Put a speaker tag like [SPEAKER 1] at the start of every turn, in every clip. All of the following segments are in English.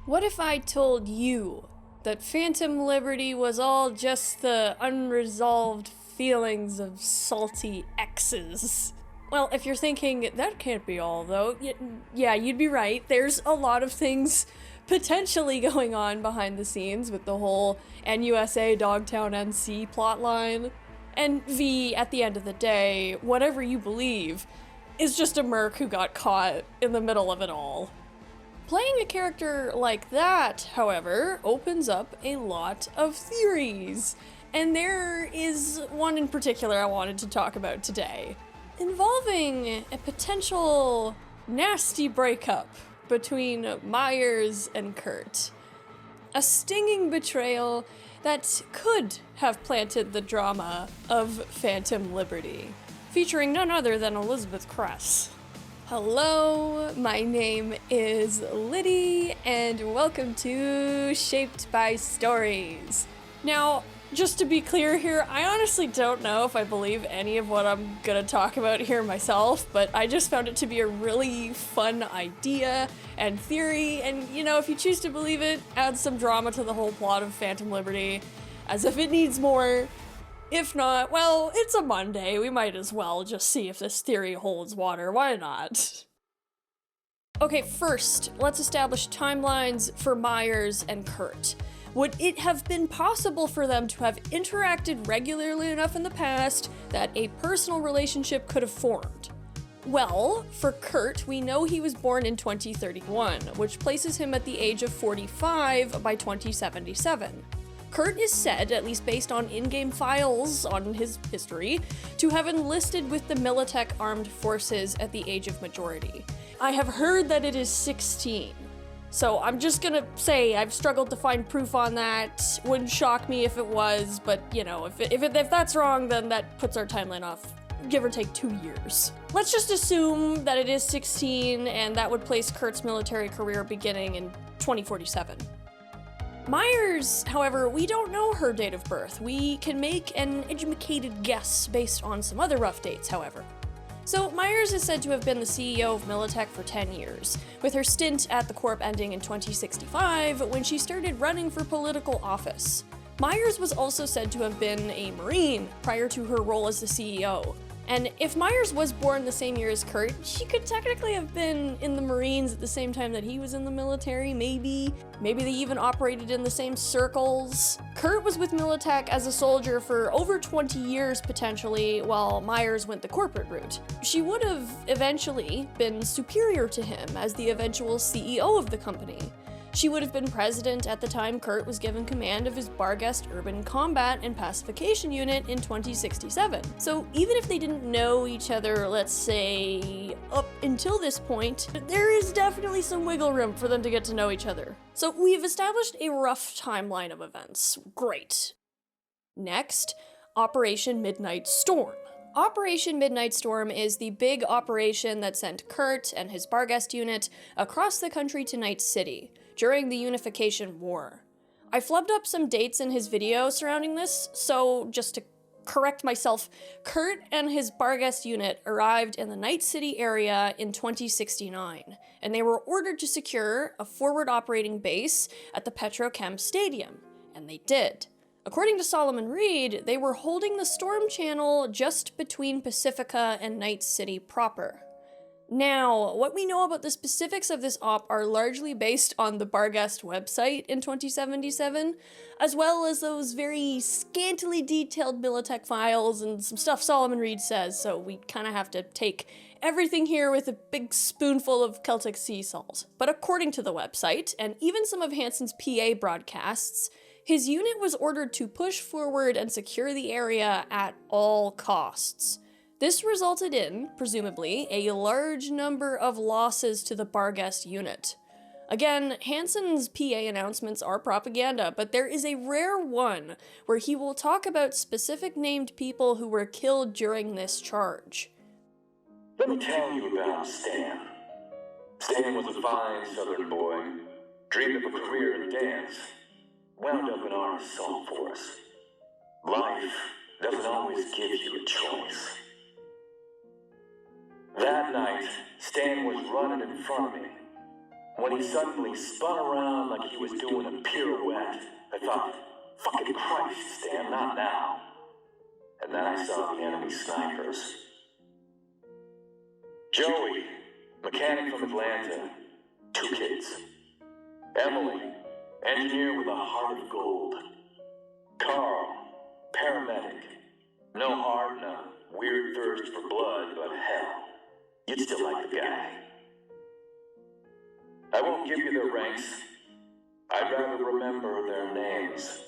[SPEAKER 1] What if I told you that Phantom Liberty was all just the unresolved feelings of salty exes? Well, if you're thinking, that can't be all, though, yeah, you'd be right. There's a lot of things potentially going on behind the scenes with the whole NUSA Dogtown NC plotline. And V, at the end of the day, whatever you believe, is just a merc who got caught in the middle of it all. Playing a character like that, however, opens up a lot of theories. And there is one in particular I wanted to talk about today, involving a potential nasty breakup between Meyers and Kurt. A stinging betrayal that could have planted the drama of Phantom Liberty, featuring none other than Elizabeth Kress. Hello, my name is Liddy, and welcome to Shaped by Stories. Now, just to be clear here, I honestly don't know if I believe any of what I'm gonna talk about here myself, but I just found it to be a really fun idea and theory, and you know, if you choose to believe it, add some drama to the whole plot of Phantom Liberty, as if it needs more. If not, well, it's a Monday, we might as well just see if this theory holds water, why not? Okay, first, let's establish timelines for Meyers and Kurt. Would it have been possible for them to have interacted regularly enough in the past that a personal relationship could have formed? Well, for Kurt, we know he was born in 2031, which places him at the age of 45 by 2077. Kurt is said, at least based on in-game files on his history, to have enlisted with the Militech Armed Forces at the age of majority. I have heard that it is 16. So I'm just gonna say I've struggled to find proof on that. Wouldn't shock me if it was, but you know, if that's wrong, then that puts our timeline off, give or take 2 years. Let's just assume that it is 16, and that would place Kurt's military career beginning in 2047. Meyers, however, we don't know her date of birth. We can make an educated guess based on some other rough dates, however. So Meyers is said to have been the CEO of Militech for 10 years, with her stint at the Corp ending in 2065 when she started running for political office. Meyers was also said to have been a Marine prior to her role as the CEO. And if Meyers was born the same year as Kurt, she could technically have been in the Marines at the same time that he was in the military, maybe. Maybe they even operated in the same circles. Kurt was with Militech as a soldier for over 20 years potentially, while Meyers went the corporate route. She would have eventually been superior to him as the eventual CEO of the company. She would have been president at the time Kurt was given command of his Barghest Urban Combat and Pacification Unit in 2067. So even if they didn't know each other, let's say, up until this point, there is definitely some wiggle room for them to get to know each other. So we've established a rough timeline of events. Great. Next, Operation Midnight Storm. Operation Midnight Storm is the big operation that sent Kurt and his Barghest unit across the country to Night City during the Unification War. I flubbed up some dates in his video surrounding this, so just to correct myself, Kurt and his Barghest unit arrived in the Night City area in 2069, and they were ordered to secure a forward operating base at the Petrochem Stadium, and they did. According to Solomon Reed, they were holding the storm channel just between Pacifica and Night City proper. Now, what we know about the specifics of this op are largely based on the Barghest website in 2077, as well as those very scantily detailed Militech files and some stuff Solomon Reed says, so we kind of have to take everything here with a big spoonful of Celtic sea salt. But according to the website, and even some of Hansen's PA broadcasts, his unit was ordered to push forward and secure the area at all costs. This resulted in, presumably, a large number of losses to the Barghest unit. Again, Hansen's PA announcements are propaganda, but there is a rare one where he will talk about specific named people who were killed during this charge.
[SPEAKER 2] Let me tell you about Stan. Stan was a fine southern boy, dreamed of a career in dance, wound up in our assault force. Life doesn't always give you a choice. That night, Stan was running in front of me. When he suddenly spun around like he was doing a pirouette, I thought, fucking Christ, Stan, not now. And then I saw the enemy snipers. Joey, mechanic from Atlanta, 2 kids. Emily, engineer with a heart of gold. Carl, paramedic. No heart, no weird thirst for blood, but hell, you'd still like the guy. I won't give you their ranks. I'd rather remember their names.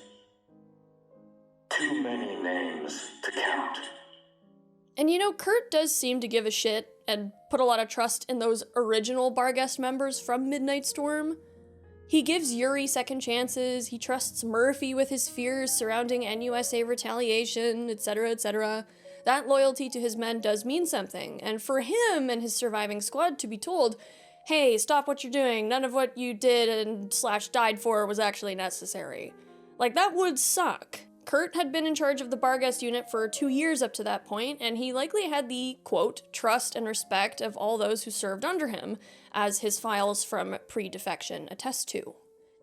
[SPEAKER 2] Too many names to count.
[SPEAKER 1] And you know, Kurt does seem to give a shit and put a lot of trust in those original Barguest members from Midnight Storm. He gives Yuri second chances, he trusts Murphy with his fears surrounding NUSA retaliation, etc., etc. That loyalty to his men does mean something, and for him and his surviving squad to be told, hey, stop what you're doing, none of what you did and / died for was actually necessary. Like, that would suck. Kurt had been in charge of the Barguest unit for 2 years up to that point, and he likely had the, quote, trust and respect of all those who served under him, as his files from pre-defection attest to.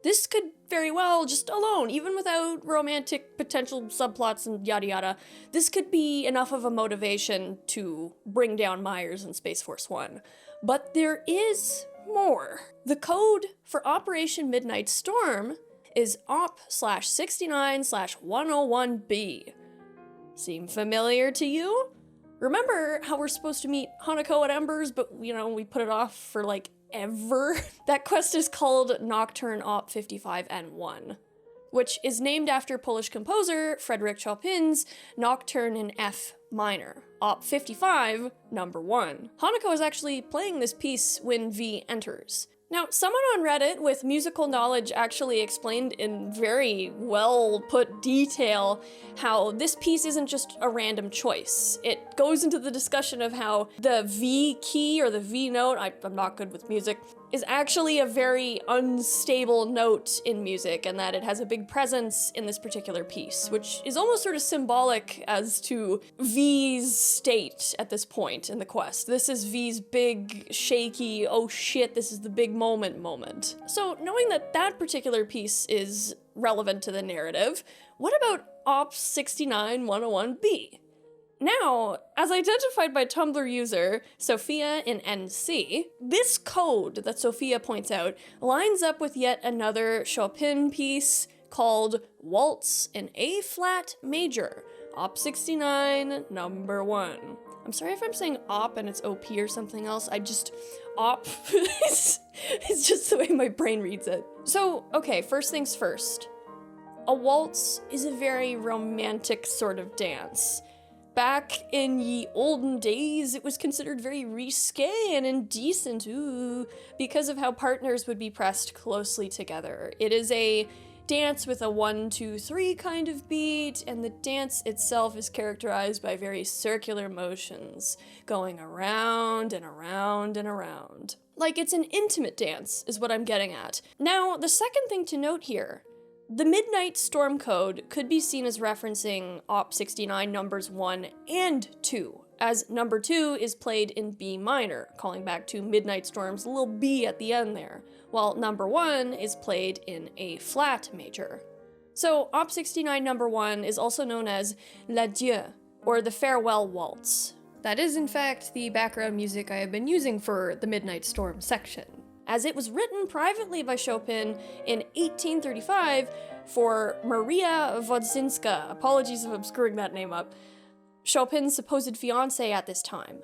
[SPEAKER 1] This could very well, just alone, even without romantic potential subplots and yada yada, this could be enough of a motivation to bring down Meyers and Space Force One. But there is more. The code for Operation Midnight Storm is OP/69/101B. Seem familiar to you? Remember how we're supposed to meet Hanako at Embers, but, you know, we put it off for, like, ever? That quest is called Nocturne Op 55N1, which is named after Polish composer Frédéric Chopin's Nocturne in F minor, Op 55, number 1. Hanako is actually playing this piece when V enters. Now, someone on Reddit with musical knowledge actually explained in very well put detail how this piece isn't just a random choice. It goes into the discussion of how the V key or the V note, I'm not good with music, is actually a very unstable note in music, and that it has a big presence in this particular piece, which is almost sort of symbolic as to V's state at this point in the quest. This is V's big, shaky, oh shit, this is the big moment. So knowing that that particular piece is relevant to the narrative, what about Op 69-101B? Now, as identified by Tumblr user Sophia in NC, this code that Sophia points out lines up with yet another Chopin piece called Waltz in A-flat major, Op 69, number 1. I'm sorry if I'm saying op and it's OP or something else, op, it's just the way my brain reads it. So, okay, first things first. A waltz is a very romantic sort of dance. Back in ye olden days, it was considered very risque and indecent, because of how partners would be pressed closely together. It is a dance with a 1-2-3 kind of beat, and the dance itself is characterized by very circular motions, going around and around and around. Like, it's an intimate dance, is what I'm getting at. Now, the second thing to note here, the Midnight Storm code could be seen as referencing Op 69 numbers 1 and 2, as number 2 is played in B minor, calling back to Midnight Storm's little B at the end there, while number 1 is played in A flat major. So Op 69 number 1 is also known as L'Adieu, or the Farewell Waltz. That is in fact the background music I have been using for the Midnight Storm section, as it was written privately by Chopin in 1835 for Maria Wodzinska, apologies if I'm screwing that name up, Chopin's supposed fiancée at this time.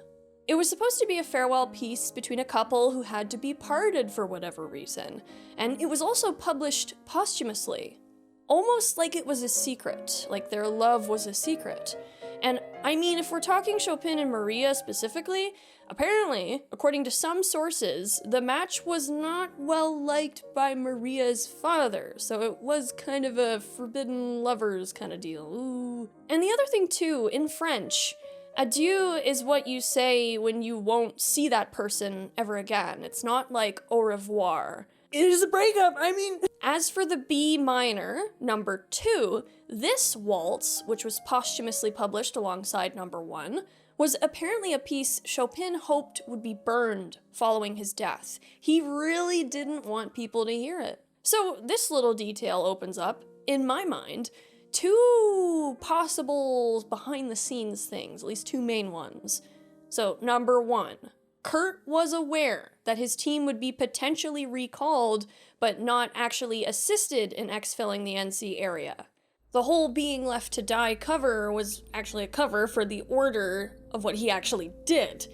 [SPEAKER 1] It was supposed to be a farewell piece between a couple who had to be parted for whatever reason, and it was also published posthumously, almost like it was a secret, like their love was a secret. And I mean, if we're talking Chopin and Maria specifically, apparently, according to some sources, the match was not well liked by Maria's father, so it was kind of a forbidden lovers kind of deal. Ooh. And the other thing too, in French, adieu is what you say when you won't see that person ever again. It's not like au revoir. It is a breakup, I mean. As for the B minor, number 2, this waltz, which was posthumously published alongside number 1, was apparently a piece Chopin hoped would be burned following his death. He really didn't want people to hear it. So this little detail opens up, in my mind, two possible behind-the-scenes things, at least two main ones. So, number one, Kurt was aware that his team would be potentially recalled, but not actually assisted in exfilling the NC area. The whole being left to die cover was actually a cover for the order of what he actually did,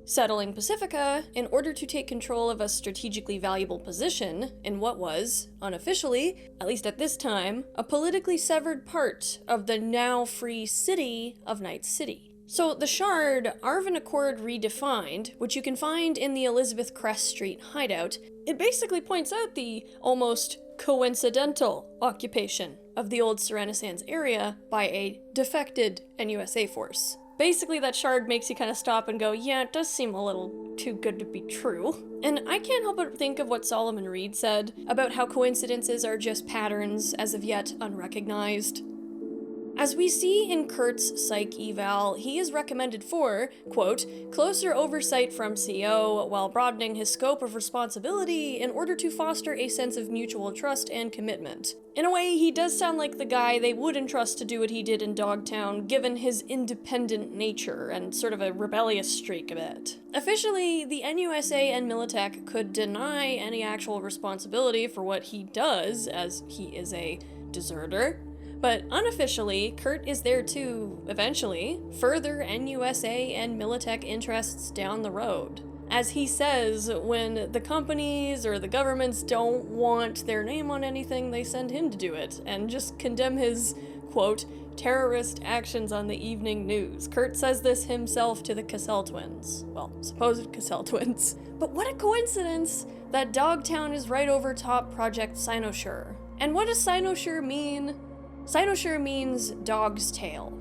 [SPEAKER 1] settling Pacifica in order to take control of a strategically valuable position in what was, unofficially, at least at this time, a politically severed part of the now free city of Night City. So the shard Arvin Accord Redefined, which you can find in the Elizabeth Kress Street hideout, it basically points out the almost coincidental occupation of the old Serenasands area by a defected NUSA force. Basically, that shard makes you kind of stop and go, yeah, it does seem a little too good to be true. And I can't help but think of what Solomon Reed said about how coincidences are just patterns as of yet unrecognized. As we see in Kurt's psych eval, he is recommended for, quote, closer oversight from CO while broadening his scope of responsibility in order to foster a sense of mutual trust and commitment. In a way, he does sound like the guy they would entrust to do what he did in Dogtown, given his independent nature and sort of a rebellious streak a bit. Officially, the NUSA and Militech could deny any actual responsibility for what he does, as he is a deserter. But unofficially, Kurt is there to, eventually, further NUSA and Militech interests down the road. As he says, when the companies or the governments don't want their name on anything, they send him to do it, and just condemn his, quote, terrorist actions on the evening news. Kurt says this himself to the Cassell twins. Well, supposed Cassell twins. But what a coincidence that Dogtown is right over top Project Cynosure. And what does Cynosure mean? Cynosure means dog's tail.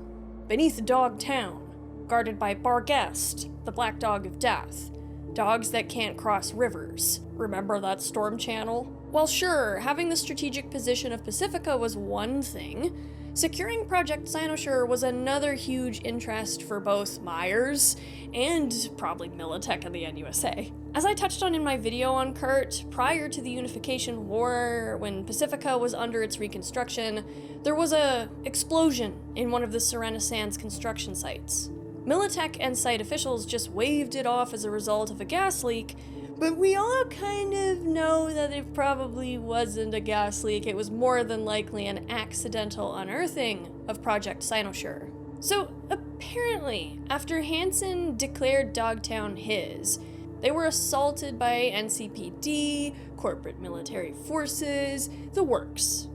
[SPEAKER 1] Beneath Dogtown, guarded by Barghest, the black dog of death. Dogs that can't cross rivers. Remember that storm channel? Well, sure, having the strategic position of Pacifica was one thing. Securing Project Cynosure was another huge interest for both Meyers and probably Militech and the NUSA. As I touched on in my video on Kurt, prior to the Unification War, when Pacifica was under its reconstruction, there was a explosion in one of the Serenasands construction sites. Militech and site officials just waved it off as a result of a gas leak, but we all kind of know that it probably wasn't a gas leak. It was more than likely an accidental unearthing of Project Cynosure. So apparently, after Hansen declared Dogtown his, they were assaulted by NCPD, corporate military forces, the works.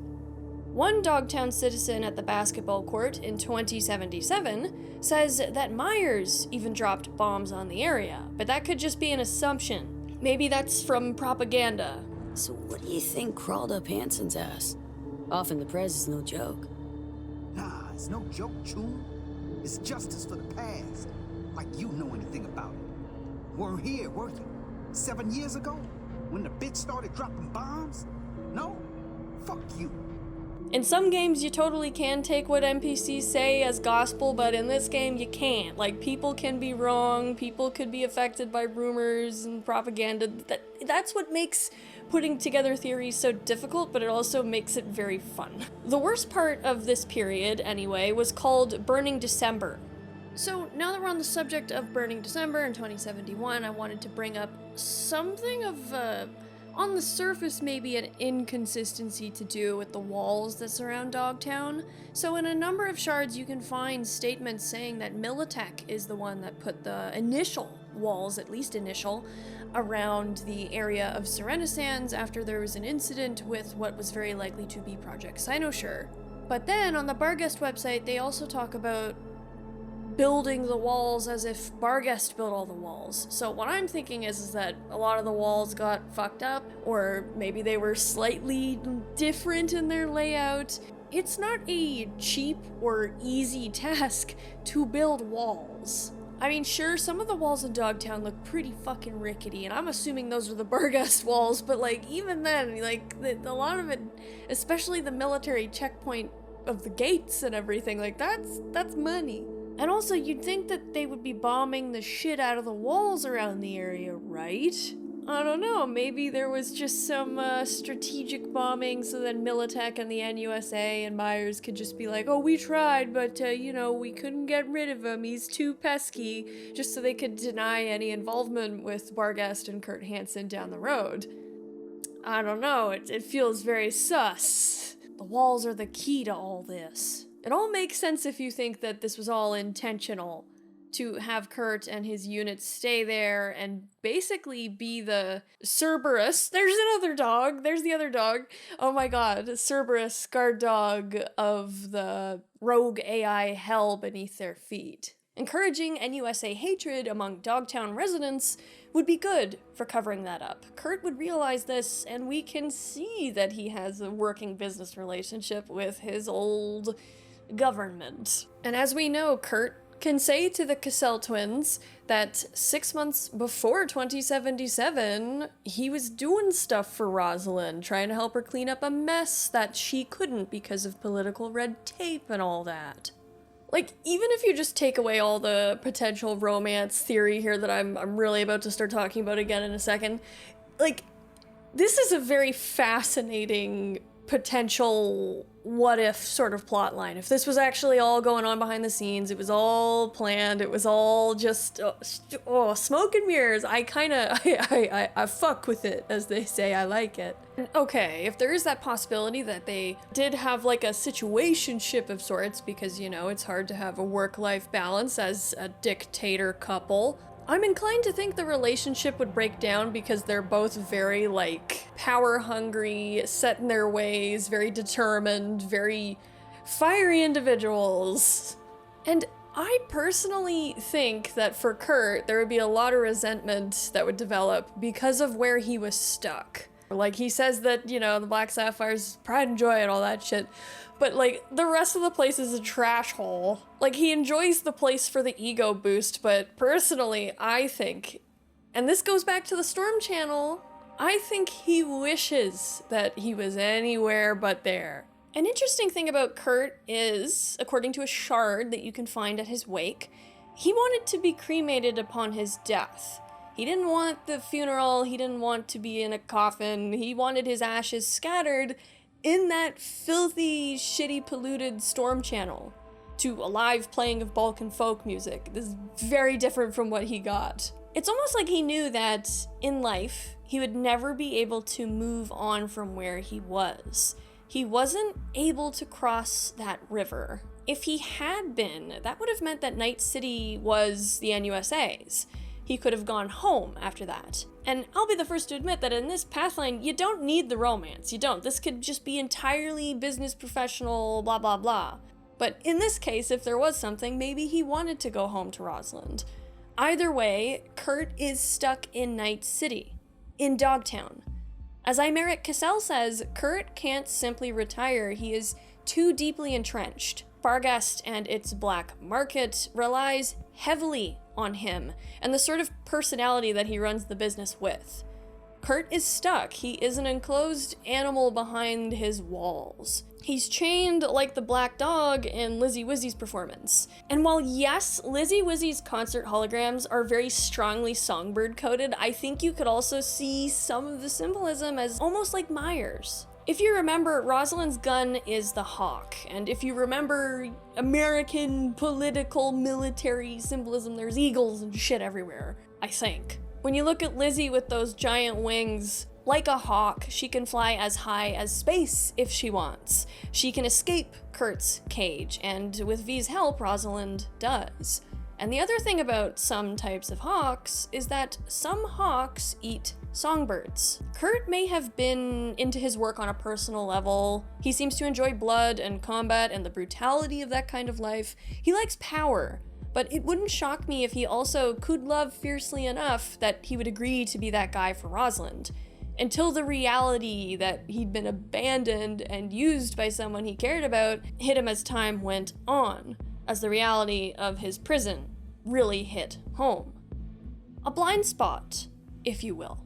[SPEAKER 1] One Dogtown citizen at the basketball court in 2077 says that Meyers even dropped bombs on the area, but that could just be an assumption. Maybe that's from propaganda.
[SPEAKER 3] So what do you think crawled up Hansen's ass? Often the press is no joke.
[SPEAKER 4] Nah, it's no joke, Chum. It's justice for the past. Like you know anything about it. Weren't here, were you? 7 years ago? When the bitch started dropping bombs? No? Fuck you.
[SPEAKER 1] In some games, you totally can take what NPCs say as gospel, but in this game, you can't. Like, people can be wrong, people could be affected by rumors and propaganda. That's what makes putting together theories so difficult, but it also makes it very fun. The worst part of this period, anyway, was called Burning December. So, now that we're on the subject of Burning December in 2071, I wanted to bring up something of on the surface, maybe an inconsistency to do with the walls that surround Dogtown. So in a number of shards, you can find statements saying that Militech is the one that put the initial walls, at least initial, around the area of Serenasands after there was an incident with what was very likely to be Project Cynosure. But then on the Barghest website, they also talk about building the walls as if Barghest built all the walls. So what I'm thinking is that a lot of the walls got fucked up, or maybe they were slightly different in their layout. It's not a cheap or easy task to build walls. I mean, sure, some of the walls in Dogtown look pretty fucking rickety, and I'm assuming those are the Barghest walls, but like, even then, like, a lot of it, especially the military checkpoint of the gates and everything, like, that's money. And also, you'd think that they would be bombing the shit out of the walls around the area, right? I don't know, maybe there was just some strategic bombing so then Militech and the NUSA and Meyers could just be like, oh, we tried, but, we couldn't get rid of him, he's too pesky, just so they could deny any involvement with Barghest and Kurt Hansen down the road. I don't know, it feels very sus. The walls are the key to all this. It all makes sense if you think that this was all intentional, to have Kurt and his units stay there and basically be the Cerberus. There's another dog. There's the other dog. Oh my god. Cerberus, guard dog of the rogue AI hell beneath their feet. Encouraging NUSA hatred among Dogtown residents would be good for covering that up. Kurt would realize this, and we can see that he has a working business relationship with his old government. And as we know, Kurt can say to the Cassell twins that 6 months before 2077, he was doing stuff for Rosalind, trying to help her clean up a mess that she couldn't because of political red tape and all that. Like, even if you just take away all the potential romance theory here that I'm really about to start talking about again in a second, like, this is a very fascinating potential what-if sort of plot line. If this was actually all going on behind the scenes, it was all planned, it was all just, smoke and mirrors, I fuck with it, as they say, I like it. Okay, if there is that possibility that they did have like a situationship of sorts, because, it's hard to have a work-life balance as a dictator couple, I'm inclined to think the relationship would break down because they're both very, power hungry, set in their ways, very determined, very fiery individuals. And I personally think that for Kurt, there would be a lot of resentment that would develop because of where he was stuck. Like, he says that, the Black Sapphire's pride and joy and all that shit, but, the rest of the place is a trash hole. He enjoys the place for the ego boost, but personally, I think, and this goes back to the Storm Channel, I think he wishes that he was anywhere but there. An interesting thing about Kurt is, according to a shard that you can find at his wake, he wanted to be cremated upon his death. He didn't want the funeral, he didn't want to be in a coffin, he wanted his ashes scattered in that filthy, shitty, polluted Storm Channel to a live playing of Balkan folk music. This is very different from what he got. It's almost like he knew that in life, he would never be able to move on from where he was. He wasn't able to cross that river. If he had been, that would have meant that Night City was the NUSA's. He could have gone home after that. And I'll be the first to admit that in this pathline, you don't need the romance. You don't. This could just be entirely business professional, blah, blah, blah. But in this case, if there was something, maybe he wanted to go home to Rosalind. Either way, Kurt is stuck in Night City, in Dogtown. As Imeric Cassell says, Kurt can't simply retire. He is too deeply entrenched. Barghest and its black market relies heavily on him and the sort of personality that he runs the business with. Kurt is stuck. He is an enclosed animal behind his walls. He's chained like the black dog in Lizzie Wizzy's performance. And while yes, Lizzie Wizzy's concert holograms are very strongly Songbird coded, I think you could also see some of the symbolism as almost like Meyers. If you remember, Rosalind's gun is the hawk, and if you remember American political military symbolism, there's eagles and shit everywhere, I think. When you look at Lizzie with those giant wings, like a hawk, she can fly as high as space if she wants. She can escape Kurt's cage, and with V's help, Rosalind does. And the other thing about some types of hawks is that some hawks eat songbirds. Kurt may have been into his work on a personal level. He seems to enjoy blood and combat and the brutality of that kind of life. He likes power, but it wouldn't shock me if he also could love fiercely enough that he would agree to be that guy for Rosalind. Until the reality that he'd been abandoned and used by someone he cared about hit him as time went on, as the reality of his prison really hit home. A blind spot, if you will.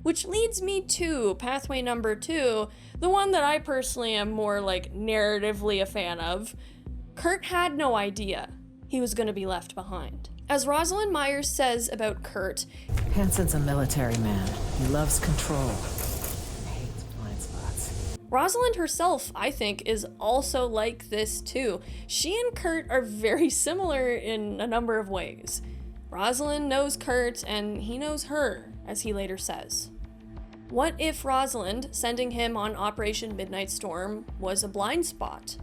[SPEAKER 1] Which leads me to pathway number 2, the one that I personally am more narratively a fan of. Kurt had no idea he was going to be left behind. As Rosalind Meyers says about Kurt,
[SPEAKER 5] Hansen's a military man. He loves control. And hates blind spots.
[SPEAKER 1] Rosalind herself, I think, is also like this too. She and Kurt are very similar in a number of ways. Rosalind knows Kurt, and he knows her, as he later says. What if Rosalind sending him on Operation Midnight Storm was a blind spot?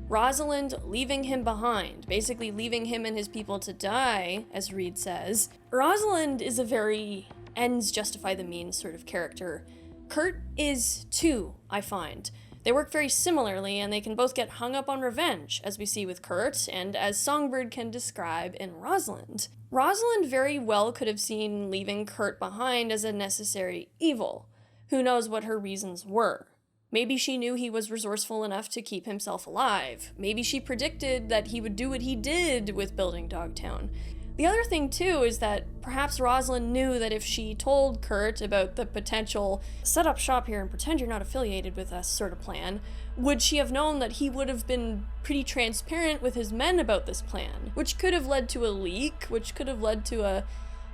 [SPEAKER 1] Rosalind leaving him behind, basically leaving him and his people to die, as Reed says. Rosalind is a very ends justify the means sort of character. Kurt is too, I find. They work very similarly, and they can both get hung up on revenge, as we see with Kurt, and as Songbird can describe in Rosalind. Rosalind very well could have seen leaving Kurt behind as a necessary evil. Who knows what her reasons were? Maybe she knew he was resourceful enough to keep himself alive. Maybe she predicted that he would do what he did with building Dogtown. The other thing, too, is that perhaps Rosalind knew that if she told Kurt about the potential set up shop here and pretend you're not affiliated with us sort of plan, would she have known that he would have been pretty transparent with his men about this plan, which could have led to a leak, which could have led to a...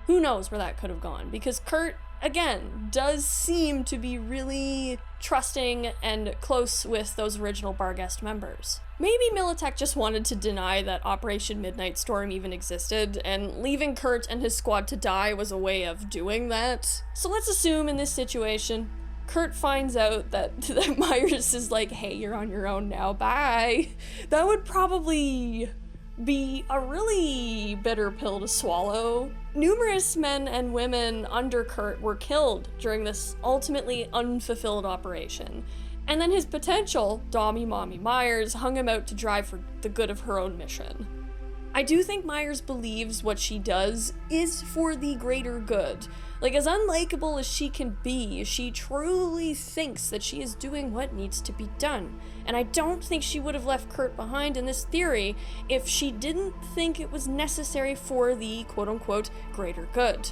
[SPEAKER 1] who knows where that could have gone, because Kurt, again, does seem to be really trusting and close with those original Barghest members. Maybe Militech just wanted to deny that Operation Midnight Storm even existed, and leaving Kurt and his squad to die was a way of doing that. So let's assume in this situation, Kurt finds out that Meyers is like, hey, you're on your own now, bye. That would probably be a really bitter pill to swallow. Numerous men and women under Kurt were killed during this ultimately unfulfilled operation. And then his potential, Dommy Mommy Meyers, hung him out to dry for the good of her own mission. I do think Meyers believes what she does is for the greater good. Like, as unlikable as she can be, she truly thinks that she is doing what needs to be done. And I don't think she would have left Kurt behind in this theory if she didn't think it was necessary for the quote-unquote greater good.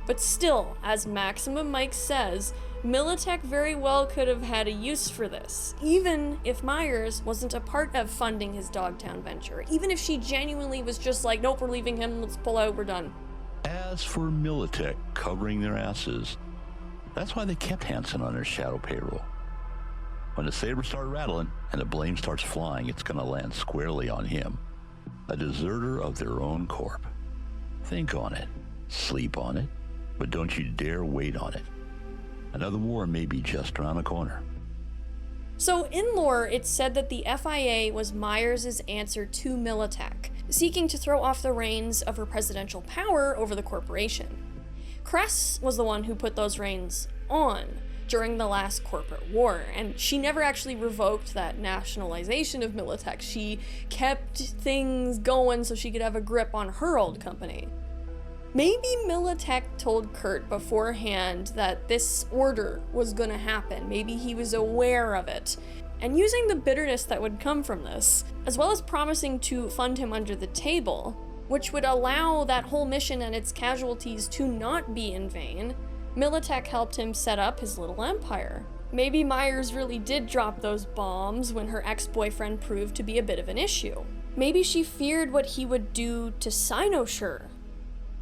[SPEAKER 1] But still, as Maximum Mike says, Militech very well could have had a use for this, even if Meyers wasn't a part of funding his Dogtown venture, even if she genuinely was just like, nope, we're leaving him, let's pull out, we're done.
[SPEAKER 6] As for Militech covering their asses, that's why they kept Hansen on their shadow payroll. When the sabers start rattling and the blame starts flying, it's gonna land squarely on him, a deserter of their own corp. Think on it, sleep on it, but don't you dare wait on it. Another war may be just around the corner.
[SPEAKER 1] So in lore, it's said that the FIA was Meyers' answer to Militech, seeking to throw off the reins of her presidential power over the corporation. Kress was the one who put those reins on during the last corporate war, and she never actually revoked that nationalization of Militech. She kept things going so she could have a grip on her old company. Maybe Militech told Kurt beforehand that this order was gonna happen. Maybe he was aware of it. And using the bitterness that would come from this, as well as promising to fund him under the table, which would allow that whole mission and its casualties to not be in vain, Militech helped him set up his little empire. Maybe Meyers really did drop those bombs when her ex-boyfriend proved to be a bit of an issue. Maybe she feared what he would do to Cynosure.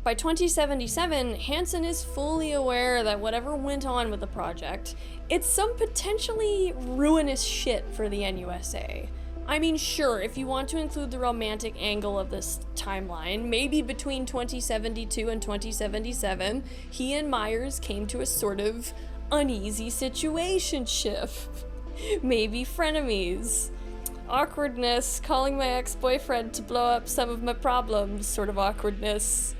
[SPEAKER 1] By 2077, Hansen is fully aware that whatever went on with the project, it's some potentially ruinous shit for the NUSA. I mean, sure, if you want to include the romantic angle of this timeline, maybe between 2072 and 2077, he and Meyers came to a sort of uneasy situationship. Maybe frenemies. Awkwardness, calling my ex-boyfriend to blow up some of my problems sort of awkwardness.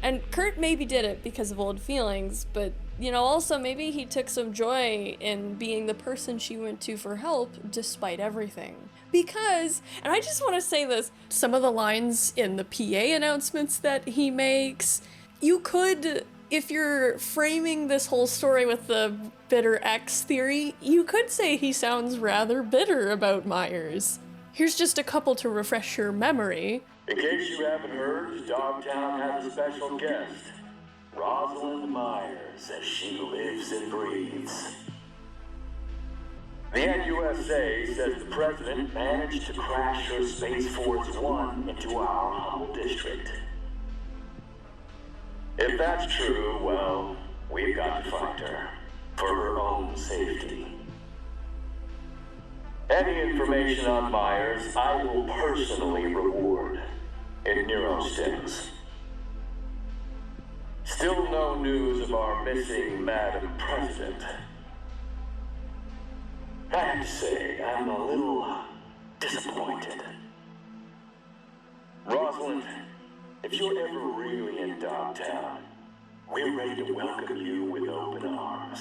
[SPEAKER 1] And Kurt maybe did it because of old feelings, but, you know, also maybe he took some joy in being the person she went to for help despite everything. Because, and I just want to say this, some of the lines in the PA announcements that he makes, you could, if you're framing this whole story with the bitter ex theory, you could say he sounds rather bitter about Meyers. Here's just a couple to refresh your memory.
[SPEAKER 2] In case you haven't heard, Dogtown has a special guest, Rosalind Meyers, as she lives and breathes. The NUSA says the president managed to crash her Space Force One into our humble district. If that's true, well, we've got to find her for her own safety. Any information on Meyers, I will personally reward in neurostims. Still no news of our missing Madam President. I have to say, I'm a little disappointed. Rosalind, if you're ever really in Dogtown, we're ready to welcome you with open arms.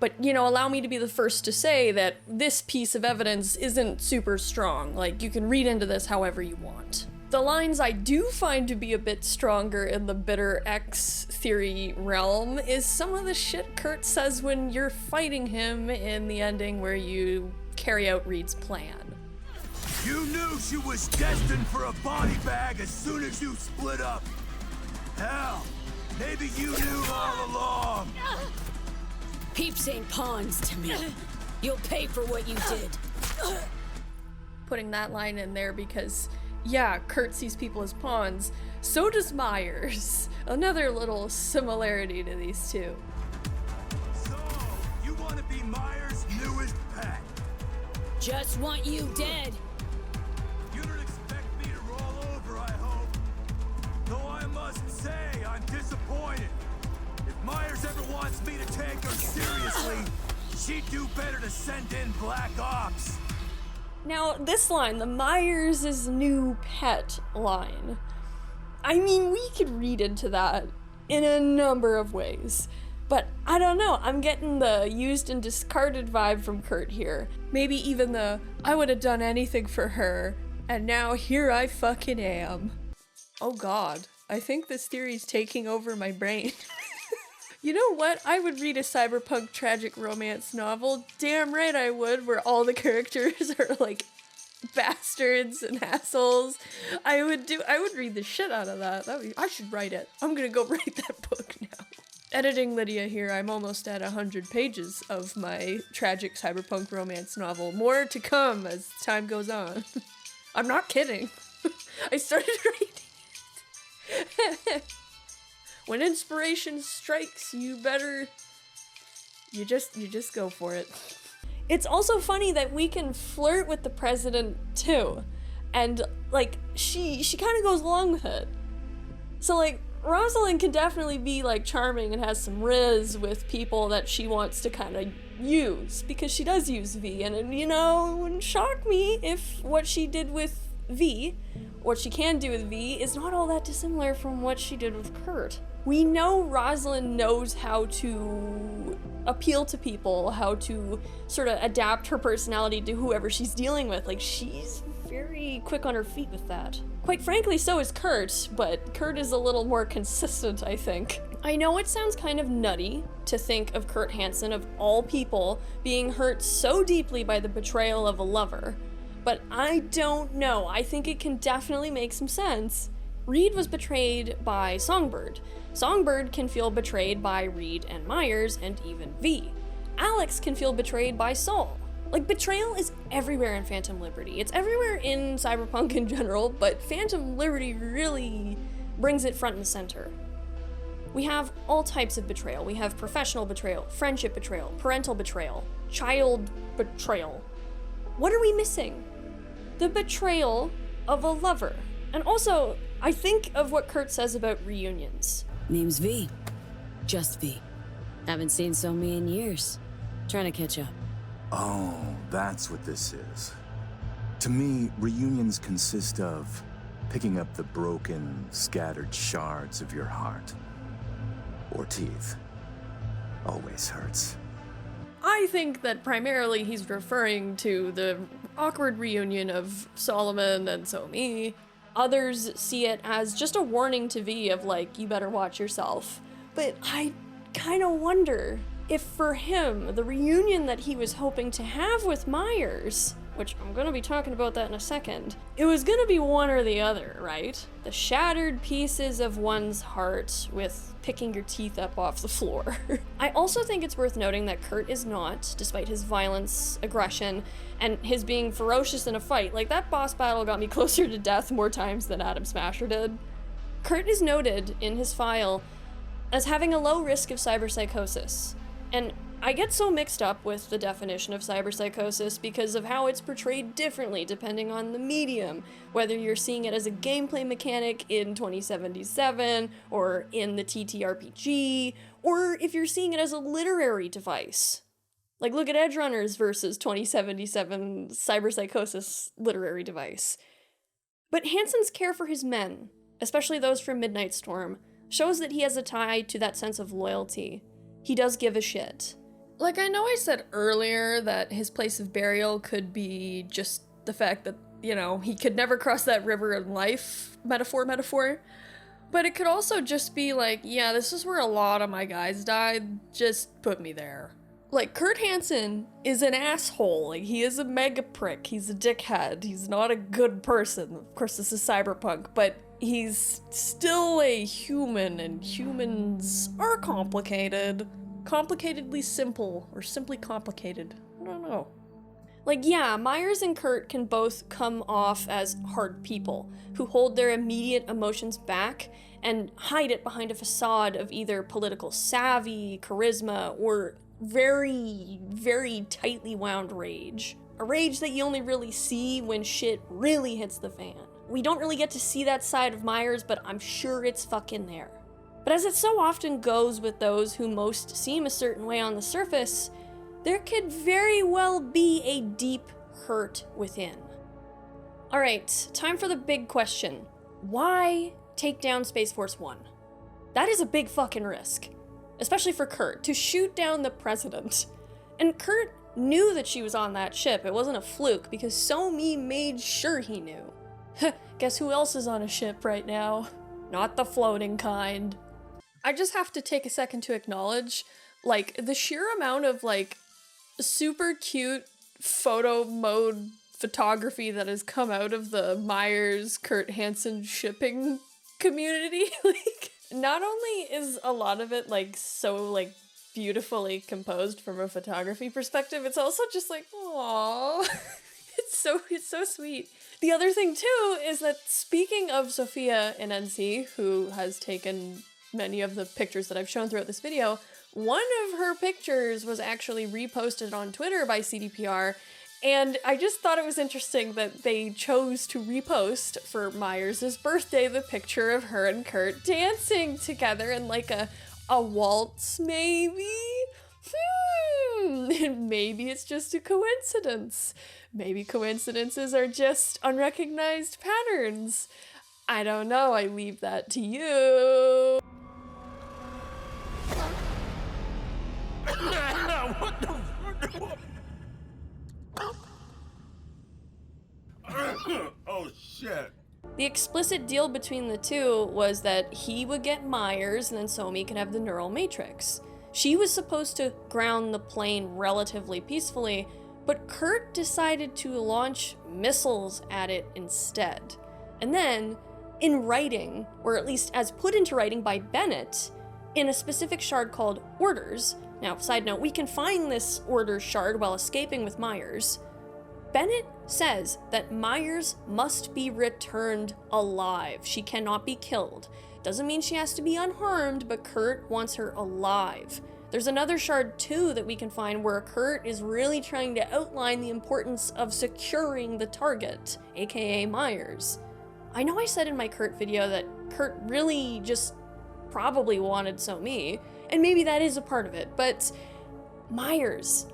[SPEAKER 1] But, you know, allow me to be the first to say that this piece of evidence isn't super strong. Like, you can read into this however you want. The lines I do find to be a bit stronger in the bitter X theory realm is some of the shit Kurt says when you're fighting him in the ending where you carry out Reed's plan.
[SPEAKER 7] You knew she was destined for a body bag as soon as you split up. Hell, maybe you knew all along.
[SPEAKER 3] Peeps ain't pawns to me. You'll pay for what you did.
[SPEAKER 1] Putting that line in there because, yeah, Kurt sees people as pawns. So does Meyers. Another little similarity to these two.
[SPEAKER 7] So, you want to be Meyers' newest pet?
[SPEAKER 3] Just want you dead.
[SPEAKER 7] You don't expect me to roll over, I hope. Though I must say, I'm disappointed. If Meyers ever wants me to take her seriously, she'd do better to send in Black Ops.
[SPEAKER 1] Now, this line, the Meyers' new pet line, I mean, we could read into that in a number of ways. But I don't know, I'm getting the used and discarded vibe from Kurt here. Maybe even the, I would have done anything for her, and now here I fucking am. Oh god, I think this theory's taking over my brain. You know what? I would read a cyberpunk tragic romance novel. Damn right I would, where all the characters are like bastards and assholes. I would read the shit out of that. I should write it. I'm gonna go write that book now. Editing Lydia here, I'm almost at 100 pages of my tragic cyberpunk romance novel. More to come as time goes on. I'm not kidding. I started reading it. When inspiration strikes, you just go for it. It's also funny that we can flirt with the president too. And like she kind of goes along with it. So like Rosalind can definitely be like charming and has some riz with people that she wants to kind of use, because she does use V, and you know, it wouldn't shock me if what she did with V, what she can do with V, is not all that dissimilar from what she did with Kurt. We know Rosalind knows how to appeal to people, how to sort of adapt her personality to whoever she's dealing with. Like, she's very quick on her feet with that. Quite frankly, so is Kurt, but Kurt is a little more consistent, I think. I know it sounds kind of nutty to think of Kurt Hansen, of all people, being hurt so deeply by the betrayal of a lover, but I don't know. I think it can definitely make some sense. Reed was betrayed by Songbird. Songbird can feel betrayed by Reed and Meyers, and even V. Alex can feel betrayed by Saul. Like, betrayal is everywhere in Phantom Liberty. It's everywhere in Cyberpunk in general, but Phantom Liberty really brings it front and center. We have all types of betrayal. We have professional betrayal, friendship betrayal, parental betrayal, child betrayal. What are we missing? The betrayal of a lover. And also, I think of what Kurt says about reunions.
[SPEAKER 3] Name's V. Just V. Haven't seen so me in years. Trying to catch up.
[SPEAKER 7] Oh, that's what this is. To me, reunions consist of picking up the broken, scattered shards of your heart. Or teeth. Always hurts.
[SPEAKER 1] I think that primarily he's referring to the awkward reunion of Solomon and So-Me. Others see it as just a warning to V of like, you better watch yourself. But I kind of wonder, if for him, the reunion that he was hoping to have with Myers, which I'm gonna be talking about that in a second, it was gonna be one or the other, right? The shattered pieces of one's heart with picking your teeth up off the floor. I also think it's worth noting that Kurt is not, despite his violence, aggression, and his being ferocious in a fight. Like, that boss battle got me closer to death more times than Adam Smasher did. Kurt is noted in his file as having a low risk of cyberpsychosis, and I get so mixed up with the definition of cyberpsychosis because of how it's portrayed differently depending on the medium, whether you're seeing it as a gameplay mechanic in 2077 or in the TTRPG, or if you're seeing it as a literary device. Like, look at Edgerunners versus 2077 cyberpsychosis literary device. But Hansen's care for his men, especially those from Midnight Storm, shows that he has a tie to that sense of loyalty. He does give a shit. Like, I know I said earlier that his place of burial could be just the fact that, you know, he could never cross that river in life, metaphor, but it could also just be like, yeah, this is where a lot of my guys died, just put me there. Like, Kurt Hansen is an asshole. Like, he is a mega prick. He's a dickhead. He's not a good person. Of course, this is Cyberpunk, but he's still a human, and humans are complicated. Complicatedly simple, or simply complicated. I don't know. Like, yeah, Myers and Kurt can both come off as hard people who hold their immediate emotions back and hide it behind a facade of either political savvy, charisma, or very, very tightly wound rage. A rage that you only really see when shit really hits the fan. We don't really get to see that side of Myers, but I'm sure it's fucking there. But as it so often goes with those who most seem a certain way on the surface, there could very well be a deep hurt within. Alright, time for the big question. Why take down Space Force 1? That is a big fucking risk. Especially for Kurt, to shoot down the president. And Kurt knew that she was on that ship. It wasn't a fluke, because So-Mi made sure he knew. Guess who else is on a ship right now? Not the floating kind. I just have to take a second to acknowledge, like, the sheer amount of, like, super cute photo mode photography that has come out of the Myers-Kurt Hansen shipping community. Like, not only is a lot of it, like, so, like, beautifully composed from a photography perspective, it's also just like, aww. It's so sweet. The other thing, too, is that speaking of Sophia in NC, who has taken many of the pictures that I've shown throughout this video, one of her pictures was actually reposted on Twitter by CDPR, and I just thought it was interesting that they chose to repost for Myers' birthday the picture of her and Kurt dancing together in like a waltz, maybe? Maybe it's just a coincidence. Maybe coincidences are just unrecognized patterns. I don't know, I leave that to you.
[SPEAKER 7] What the? Oh shit.
[SPEAKER 1] The explicit deal between the two was that he would get Myers and then So-Mi could have the neural matrix. She was supposed to ground the plane relatively peacefully, but Kurt decided to launch missiles at it instead. And then, in writing, or at least as put into writing by Bennett, in a specific shard called Orders, now, side note, we can find this Orders shard while escaping with Myers, Bennett says that Myers must be returned alive. She cannot be killed. Doesn't mean she has to be unharmed, but Kurt wants her alive. There's another shard too that we can find where Kurt is really trying to outline the importance of securing the target, aka Myers. I know I said in my Kurt video that Kurt really just probably wanted So-Mi, and maybe that is a part of it, but Myers,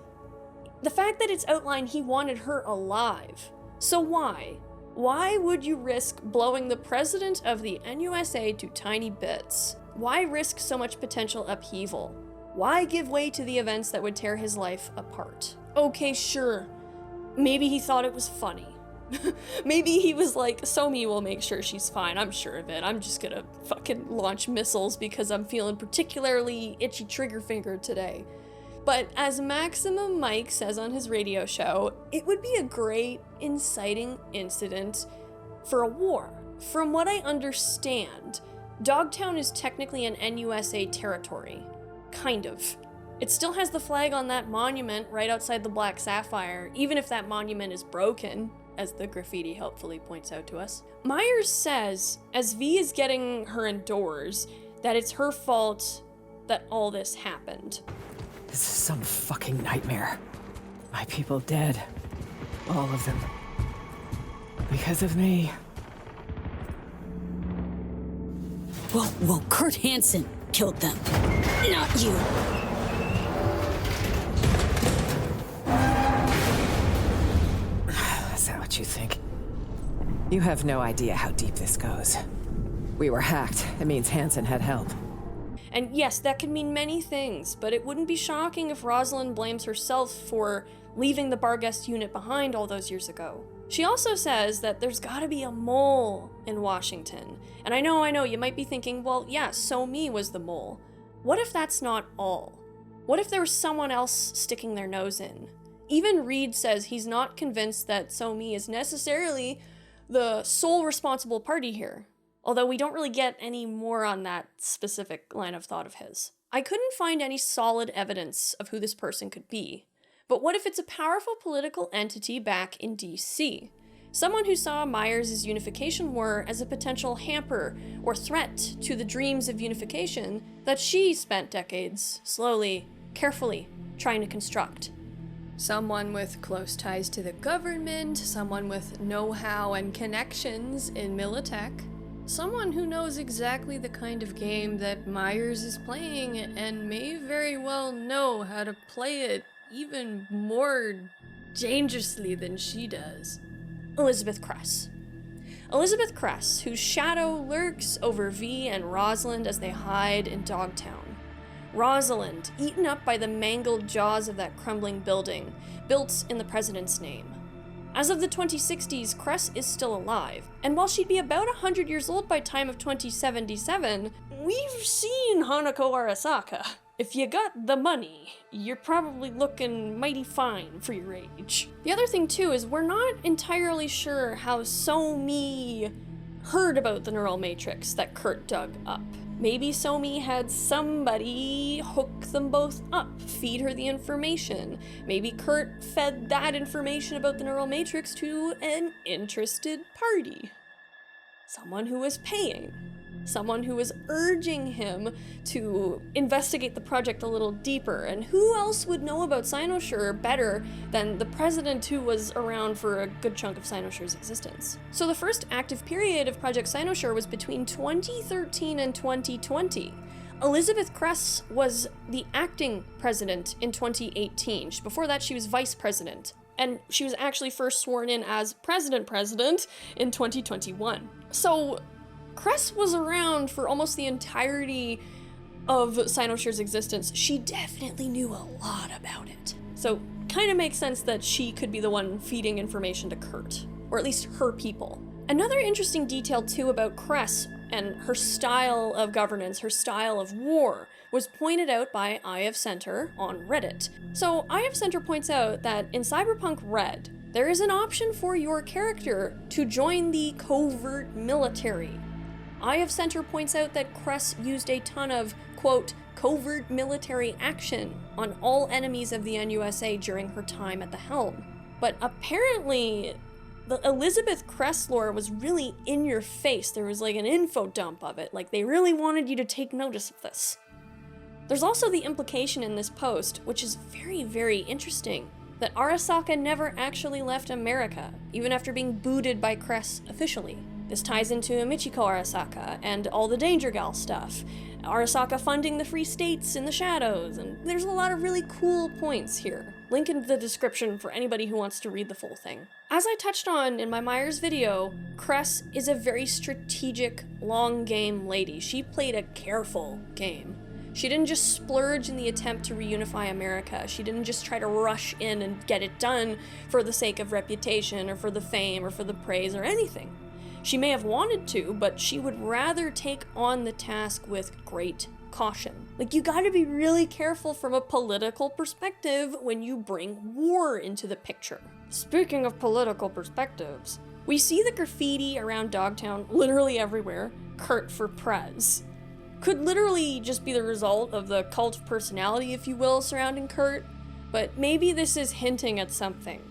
[SPEAKER 1] the fact that it's outlined he wanted her alive. So why? Why would you risk blowing the president of the NUSA to tiny bits? Why risk so much potential upheaval? Why give way to the events that would tear his life apart? Okay, sure. Maybe he thought it was funny. Maybe he was like, So-Mi will make sure she's fine, I'm sure of it. I'm just gonna fucking launch missiles because I'm feeling particularly itchy trigger finger today. But as Maximum Mike says on his radio show, it would be a great inciting incident for a war. From what I understand, Dogtown is technically an NUSA territory. Kind of. It still has the flag on that monument right outside the Black Sapphire, even if that monument is broken, as the graffiti helpfully points out to us. Meyers says, as V is getting her indoors, that it's her fault that all this happened.
[SPEAKER 5] This is some fucking nightmare. My people dead. All of them. Because of me.
[SPEAKER 3] Well, Kurt Hansen killed them, not you.
[SPEAKER 5] Is that what you think? You have no idea how deep this goes. We were hacked. It means Hansen had help.
[SPEAKER 1] And yes, that could mean many things, but it wouldn't be shocking if Rosalind blames herself for leaving the Barghest unit behind all those years ago. She also says that there's gotta be a mole in Washington. And I know, you might be thinking, well, yeah, So-Mi was the mole. What if that's not all? What if there was someone else sticking their nose in? Even Reed says he's not convinced that So-Mi is necessarily the sole responsible party here. Although we don't really get any more on that specific line of thought of his. I couldn't find any solid evidence of who this person could be. But what if it's a powerful political entity back in DC? Someone who saw Meyers' unification war as a potential hamper or threat to the dreams of unification that she spent decades, slowly, carefully, trying to construct. Someone with close ties to the government, someone with know-how and connections in Militech, someone who knows exactly the kind of game that Meyers is playing and may very well know how to play it even more dangerously than she does. Elizabeth Kress. Elizabeth Kress, whose shadow lurks over V and Rosalind as they hide in Dogtown. Rosalind, eaten up by the mangled jaws of that crumbling building, built in the president's name. As of the 2060s, Kress is still alive, and while she'd be about 100 years old by time of 2077, we've seen Hanako Arasaka. If you got the money, you're probably looking mighty fine for your age. The other thing too is we're not entirely sure how So-Mi heard about the neural matrix that Kurt dug up. Maybe So-Mi had somebody hook them both up, feed her the information. Maybe Kurt fed that information about the neural matrix to an interested party. Someone who was paying. Someone who was urging him to investigate the project a little deeper. And who else would know about Cynosure better than the president who was around for a good chunk of Cynosure's existence? So the first active period of Project Cynosure was between 2013 and 2020. Elizabeth Kress was the acting president in 2018. Before that, she was vice president. And she was actually first sworn in as president in 2021. So Kress was around for almost the entirety of Cynosure's existence. She definitely knew a lot about it. So kind of makes sense that she could be the one feeding information to Kurt, or at least her people. Another interesting detail too about Kress and her style of governance, her style of war, was pointed out by IF Center on Reddit. So IF Center points out that in Cyberpunk Red, there is an option for your character to join the covert military. IF Center points out that Kress used a ton of, quote, covert military action on all enemies of the NUSA during her time at the helm. But apparently, the Elizabeth Kress lore was really in your face. There was like an info dump of it, like they really wanted you to take notice of this. There's also the implication in this post, which is very, very interesting, that Arasaka never actually left America, even after being booted by Kress officially. This ties into Michiko Arasaka and all the Danger Gal stuff, Arasaka funding the Free States in the shadows, and there's a lot of really cool points here. Link in the description for anybody who wants to read the full thing. As I touched on in my Meyers video, Kress is a very strategic, long game lady. She played a careful game. She didn't just splurge in the attempt to reunify America. She didn't just try to rush in and get it done for the sake of reputation or for the fame or for the praise or anything. She may have wanted to, but she would rather take on the task with great caution. Like, you gotta be really careful from a political perspective when you bring war into the picture. Speaking of political perspectives, we see the graffiti around Dogtown literally everywhere, Kurt for Prez. Could literally just be the result of the cult of personality, if you will, surrounding Kurt, but maybe this is hinting at something.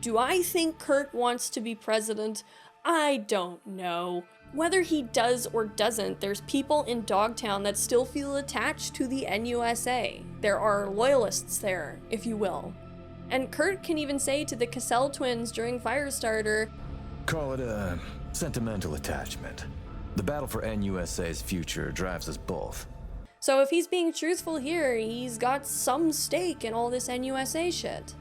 [SPEAKER 1] Do I think Kurt wants to be president? I don't know. Whether he does or doesn't, there's people in Dogtown that still feel attached to the NUSA. There are loyalists there, if you will. And Kurt can even say to the Cassell twins during Firestarter,
[SPEAKER 8] "Call it a sentimental attachment. The battle for NUSA's future drives us both."
[SPEAKER 1] So if he's being truthful here, he's got some stake in all this NUSA shit.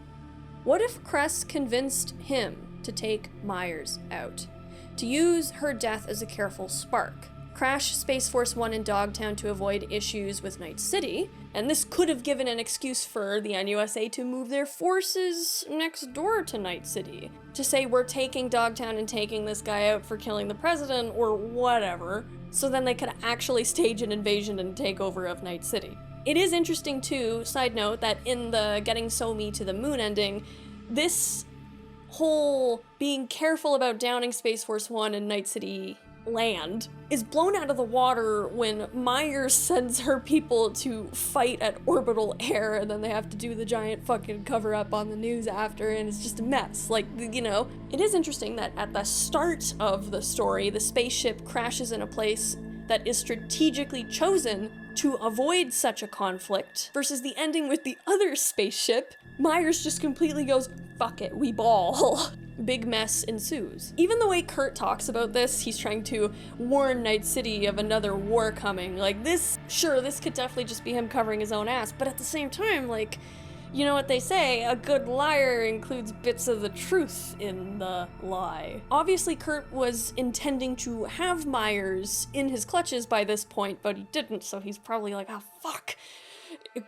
[SPEAKER 1] What if Kress convinced him to take Myers out? To use her death as a careful spark. Crash Space Force 1 in Dogtown to avoid issues with Night City, and this could have given an excuse for the NUSA to move their forces next door to Night City. To say we're taking Dogtown and taking this guy out for killing the president or whatever, so then they could actually stage an invasion and takeover of Night City. It is interesting too, side note, that in the Getting So-Me to the Moon ending, this whole being careful about downing Space Force 1 and Night City land is blown out of the water when Myers sends her people to fight at orbital air, and then they have to do the giant fucking cover-up on the news after, and it's just a mess. Like, you know, it is interesting that at the start of the story, the spaceship crashes in a place that is strategically chosen to avoid such a conflict, versus the ending with the other spaceship. Myers just completely goes, "Fuck it, we ball." Big mess ensues. Even the way Kurt talks about this, he's trying to warn Night City of another war coming. Like, this, sure, this could definitely just be him covering his own ass, but at the same time, like, you know what they say, a good liar includes bits of the truth in the lie. Obviously, Kurt was intending to have Myers in his clutches by this point, but he didn't, so he's probably like, oh, fuck.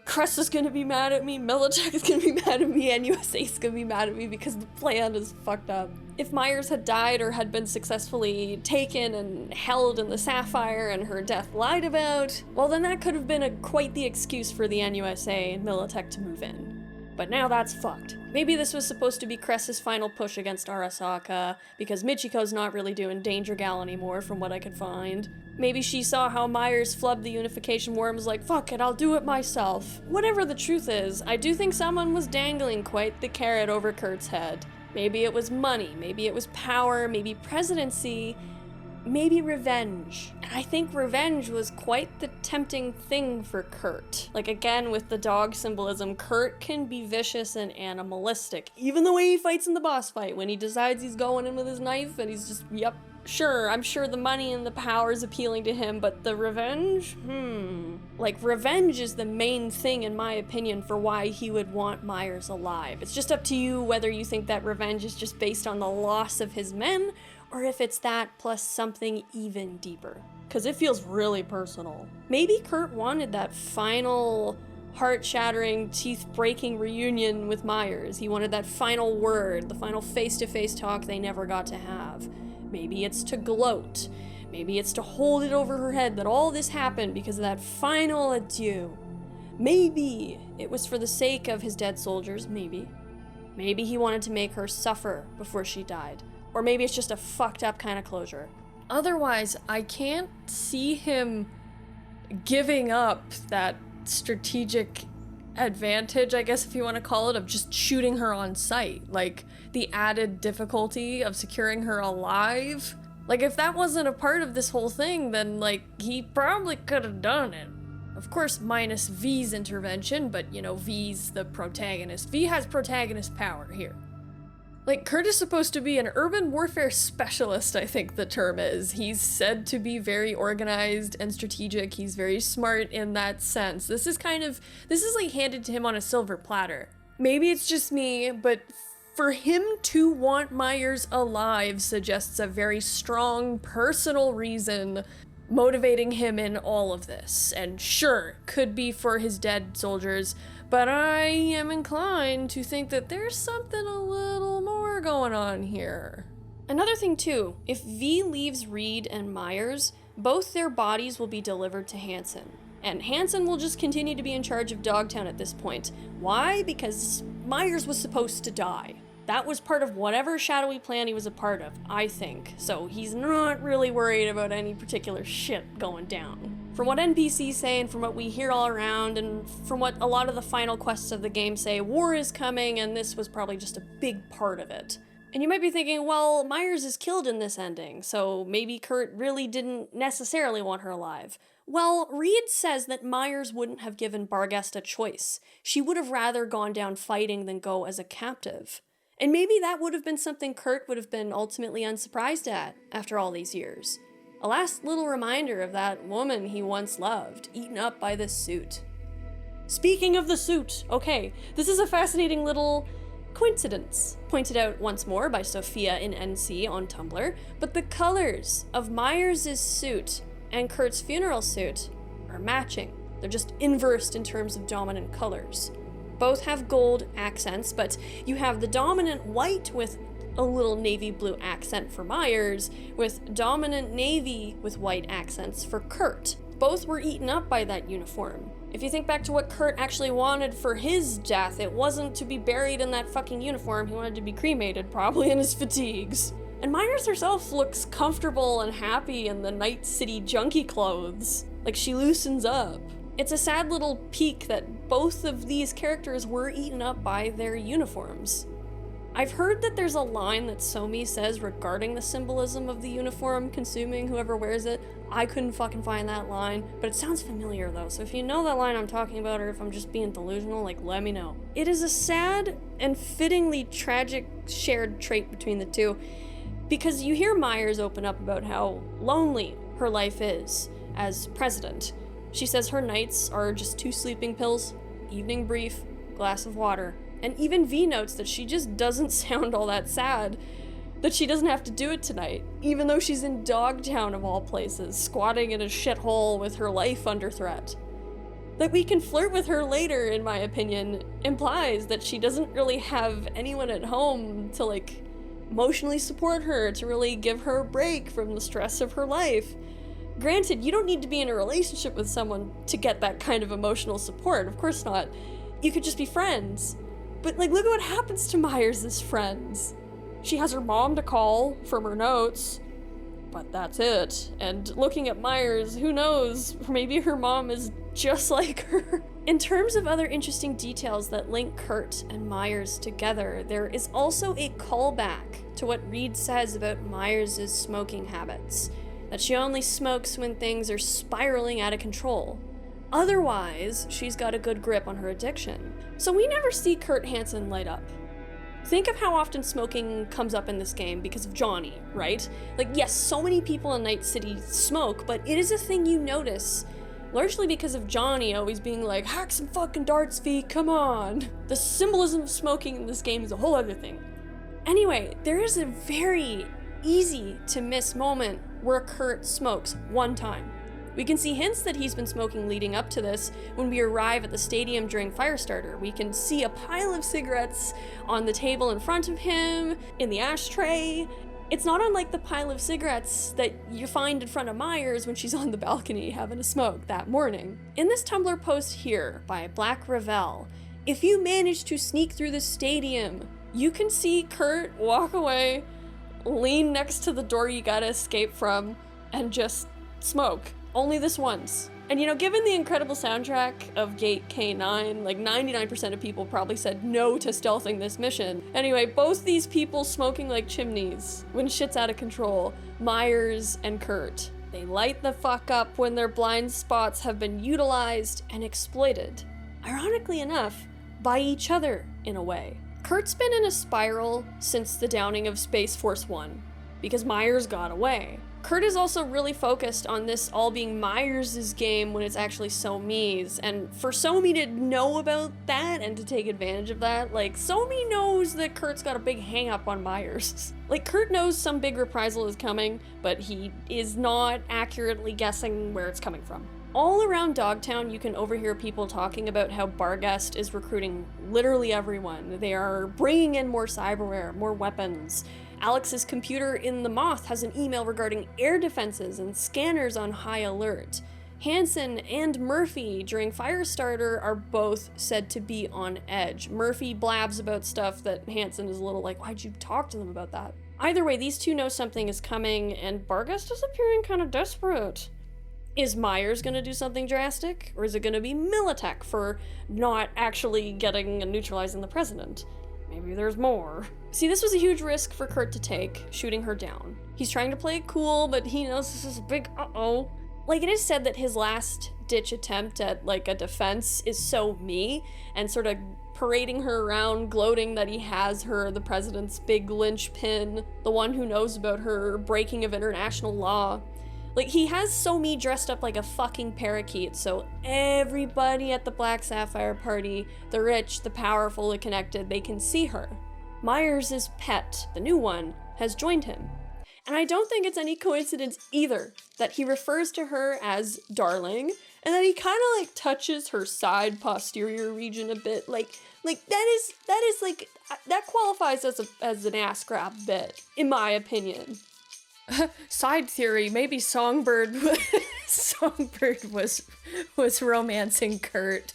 [SPEAKER 1] Kress is gonna be mad at me, Militech is gonna be mad at me, and USA is gonna be mad at me because the plan is fucked up. If Myers had died or had been successfully taken and held in the Sapphire and her death lied about, well then that could have been quite the excuse for the NUSA and Militech to move in. But now that's fucked. Maybe this was supposed to be Kress's final push against Arasaka, because Michiko's not really doing Danger Gal anymore from what I could find. Maybe she saw how Myers flubbed the Unification War and was like, fuck it, I'll do it myself. Whatever the truth is, I do think someone was dangling quite the carrot over Kurt's head. Maybe it was money, maybe it was power, maybe presidency, maybe revenge. And I think revenge was quite the tempting thing for Kurt. Like, again, with the dog symbolism, Kurt can be vicious and animalistic. Even the way he fights in the boss fight, when he decides he's going in with his knife and he's just, yep. Sure, I'm sure the money and the power is appealing to him, but the revenge? Like, revenge is the main thing, in my opinion, for why he would want Myers alive. It's just up to you whether you think that revenge is just based on the loss of his men, or if it's that plus something even deeper. Because it feels really personal. Maybe Kurt wanted that final heart-shattering, teeth-breaking reunion with Myers. He wanted that final word, the final face-to-face talk they never got to have. Maybe it's to gloat. Maybe it's to hold it over her head that all this happened because of that final adieu. Maybe it was for the sake of his dead soldiers, maybe. Maybe he wanted to make her suffer before she died. Or maybe it's just a fucked up kind of closure. Otherwise, I can't see him giving up that strategic advantage, I guess if you want to call it, of just shooting her on sight. Like, the added difficulty of securing her alive. Like, if that wasn't a part of this whole thing, then, like, he probably could have done it. Of course, minus V's intervention, but, you know, V's the protagonist. V has protagonist power here. Like, Kurt is supposed to be an urban warfare specialist, I think the term is. He's said to be very organized and strategic. He's very smart in that sense. This is like handed to him on a silver platter. Maybe it's just me, but for him to want Myers alive suggests a very strong personal reason motivating him in all of this. And sure, could be for his dead soldiers, but I am inclined to think that there's something a little more going on here. Another thing too, if V leaves Reed and Myers, both their bodies will be delivered to Hansen. And Hansen will just continue to be in charge of Dogtown at this point. Why? Because Myers was supposed to die. That was part of whatever shadowy plan he was a part of, I think. So he's not really worried about any particular shit going down. From what NPCs say and from what we hear all around and from what a lot of the final quests of the game say, war is coming and this was probably just a big part of it. And you might be thinking, well, Myers is killed in this ending, so maybe Kurt really didn't necessarily want her alive. Well, Reed says that Myers wouldn't have given Barghest a choice. She would have rather gone down fighting than go as a captive. And maybe that would have been something Kurt would have been ultimately unsurprised at after all these years. A last little reminder of that woman he once loved, eaten up by this suit. Speaking of the suit, okay, this is a fascinating little coincidence, pointed out once more by Sophia in NC on Tumblr, but the colors of Myers' suit and Kurt's funeral suit are matching. They're just inversed in terms of dominant colors. Both have gold accents, but you have the dominant white with a little navy blue accent for Myers, with dominant navy with white accents for Kurt. Both were eaten up by that uniform. If you think back to what Kurt actually wanted for his death, it wasn't to be buried in that fucking uniform. He wanted to be cremated, probably in his fatigues. And Myers herself looks comfortable and happy in the Night City junkie clothes. Like she loosens up. It's a sad little peek that both of these characters were eaten up by their uniforms. I've heard that there's a line that Somi says regarding the symbolism of the uniform consuming whoever wears it. I couldn't fucking find that line, but it sounds familiar though, so if you know that line I'm talking about or if I'm just being delusional, like, let me know. It is a sad and fittingly tragic shared trait between the two, because you hear Myers open up about how lonely her life is as president. She says her nights are just 2 sleeping pills, evening brief, glass of water. And even V notes that she just doesn't sound all that sad, that she doesn't have to do it tonight, even though she's in Dogtown of all places, squatting in a shithole with her life under threat. That we can flirt with her later, in my opinion, implies that she doesn't really have anyone at home to, like, emotionally support her, to really give her a break from the stress of her life. Granted, you don't need to be in a relationship with someone to get that kind of emotional support, of course not. You could just be friends. But, like, look at what happens to Myers' friends. She has her mom to call from her notes, but that's it. And looking at Myers, who knows, maybe her mom is just like her. In terms of other interesting details that link Kurt and Myers together, there is also a callback to what Reed says about Myers' smoking habits. That she only smokes when things are spiraling out of control. Otherwise, she's got a good grip on her addiction. So we never see Kurt Hansen light up. Think of how often smoking comes up in this game because of Johnny, right? Like, yes, so many people in Night City smoke, but it is a thing you notice, largely because of Johnny always being like, hack some fucking darts, V, come on. The symbolism of smoking in this game is a whole other thing. Anyway, there is a very easy to miss moment where Kurt smokes one time. We can see hints that he's been smoking leading up to this when we arrive at the stadium during Firestarter. We can see a pile of cigarettes on the table in front of him, in the ashtray. It's not unlike the pile of cigarettes that you find in front of Myers when she's on the balcony having a smoke that morning. In this Tumblr post here by Black Ravel, if you manage to sneak through the stadium, you can see Kurt walk away, lean next to the door you gotta escape from, and just smoke. Only this once. And you know, given the incredible soundtrack of Gate K9, like 99% of people probably said no to stealthing this mission. Anyway, both these people smoking like chimneys when shit's out of control, Myers and Kurt. They light the fuck up when their blind spots have been utilized and exploited. Ironically enough, by each other in a way. Kurt's been in a spiral since the downing of Space Force 1, because Myers got away. Kurt is also really focused on this all being Myers' game when it's actually Somi's, and for Somi to know about that and to take advantage of that, like, Somi knows that Kurt's got a big hang-up on Myers. Like, Kurt knows some big reprisal is coming, but he is not accurately guessing where it's coming from. All around Dogtown, you can overhear people talking about how Barghest is recruiting literally everyone. They are bringing in more cyberware, more weapons. Alex's computer in the Moth has an email regarding air defenses and scanners on high alert. Hansen and Murphy during Firestarter are both said to be on edge. Murphy blabs about stuff that Hansen is a little like, why'd you talk to them about that? Either way, these two know something is coming, and Barghest is appearing kind of desperate. Is Myers gonna do something drastic? Or is it gonna be Militech for not actually getting and neutralizing the president? Maybe there's more. See, this was a huge risk for Kurt to take, shooting her down. He's trying to play it cool, but he knows this is a big uh-oh. Like, it is said that his last-ditch attempt at, like, a defense is so me, and sort of parading her around, gloating that he has her, the president's big linchpin, the one who knows about her breaking of international law. Like, he has so me dressed up like a fucking parakeet, so everybody at the Black Sapphire party, the rich, the powerful, the connected, they can see her. Myers' pet, the new one, has joined him. And I don't think it's any coincidence either that he refers to her as darling, and that he kind of like touches her side posterior region a bit. Like that is like, that qualifies as an ass grab bit, in my opinion. Side theory, maybe Songbird was romancing Kurt.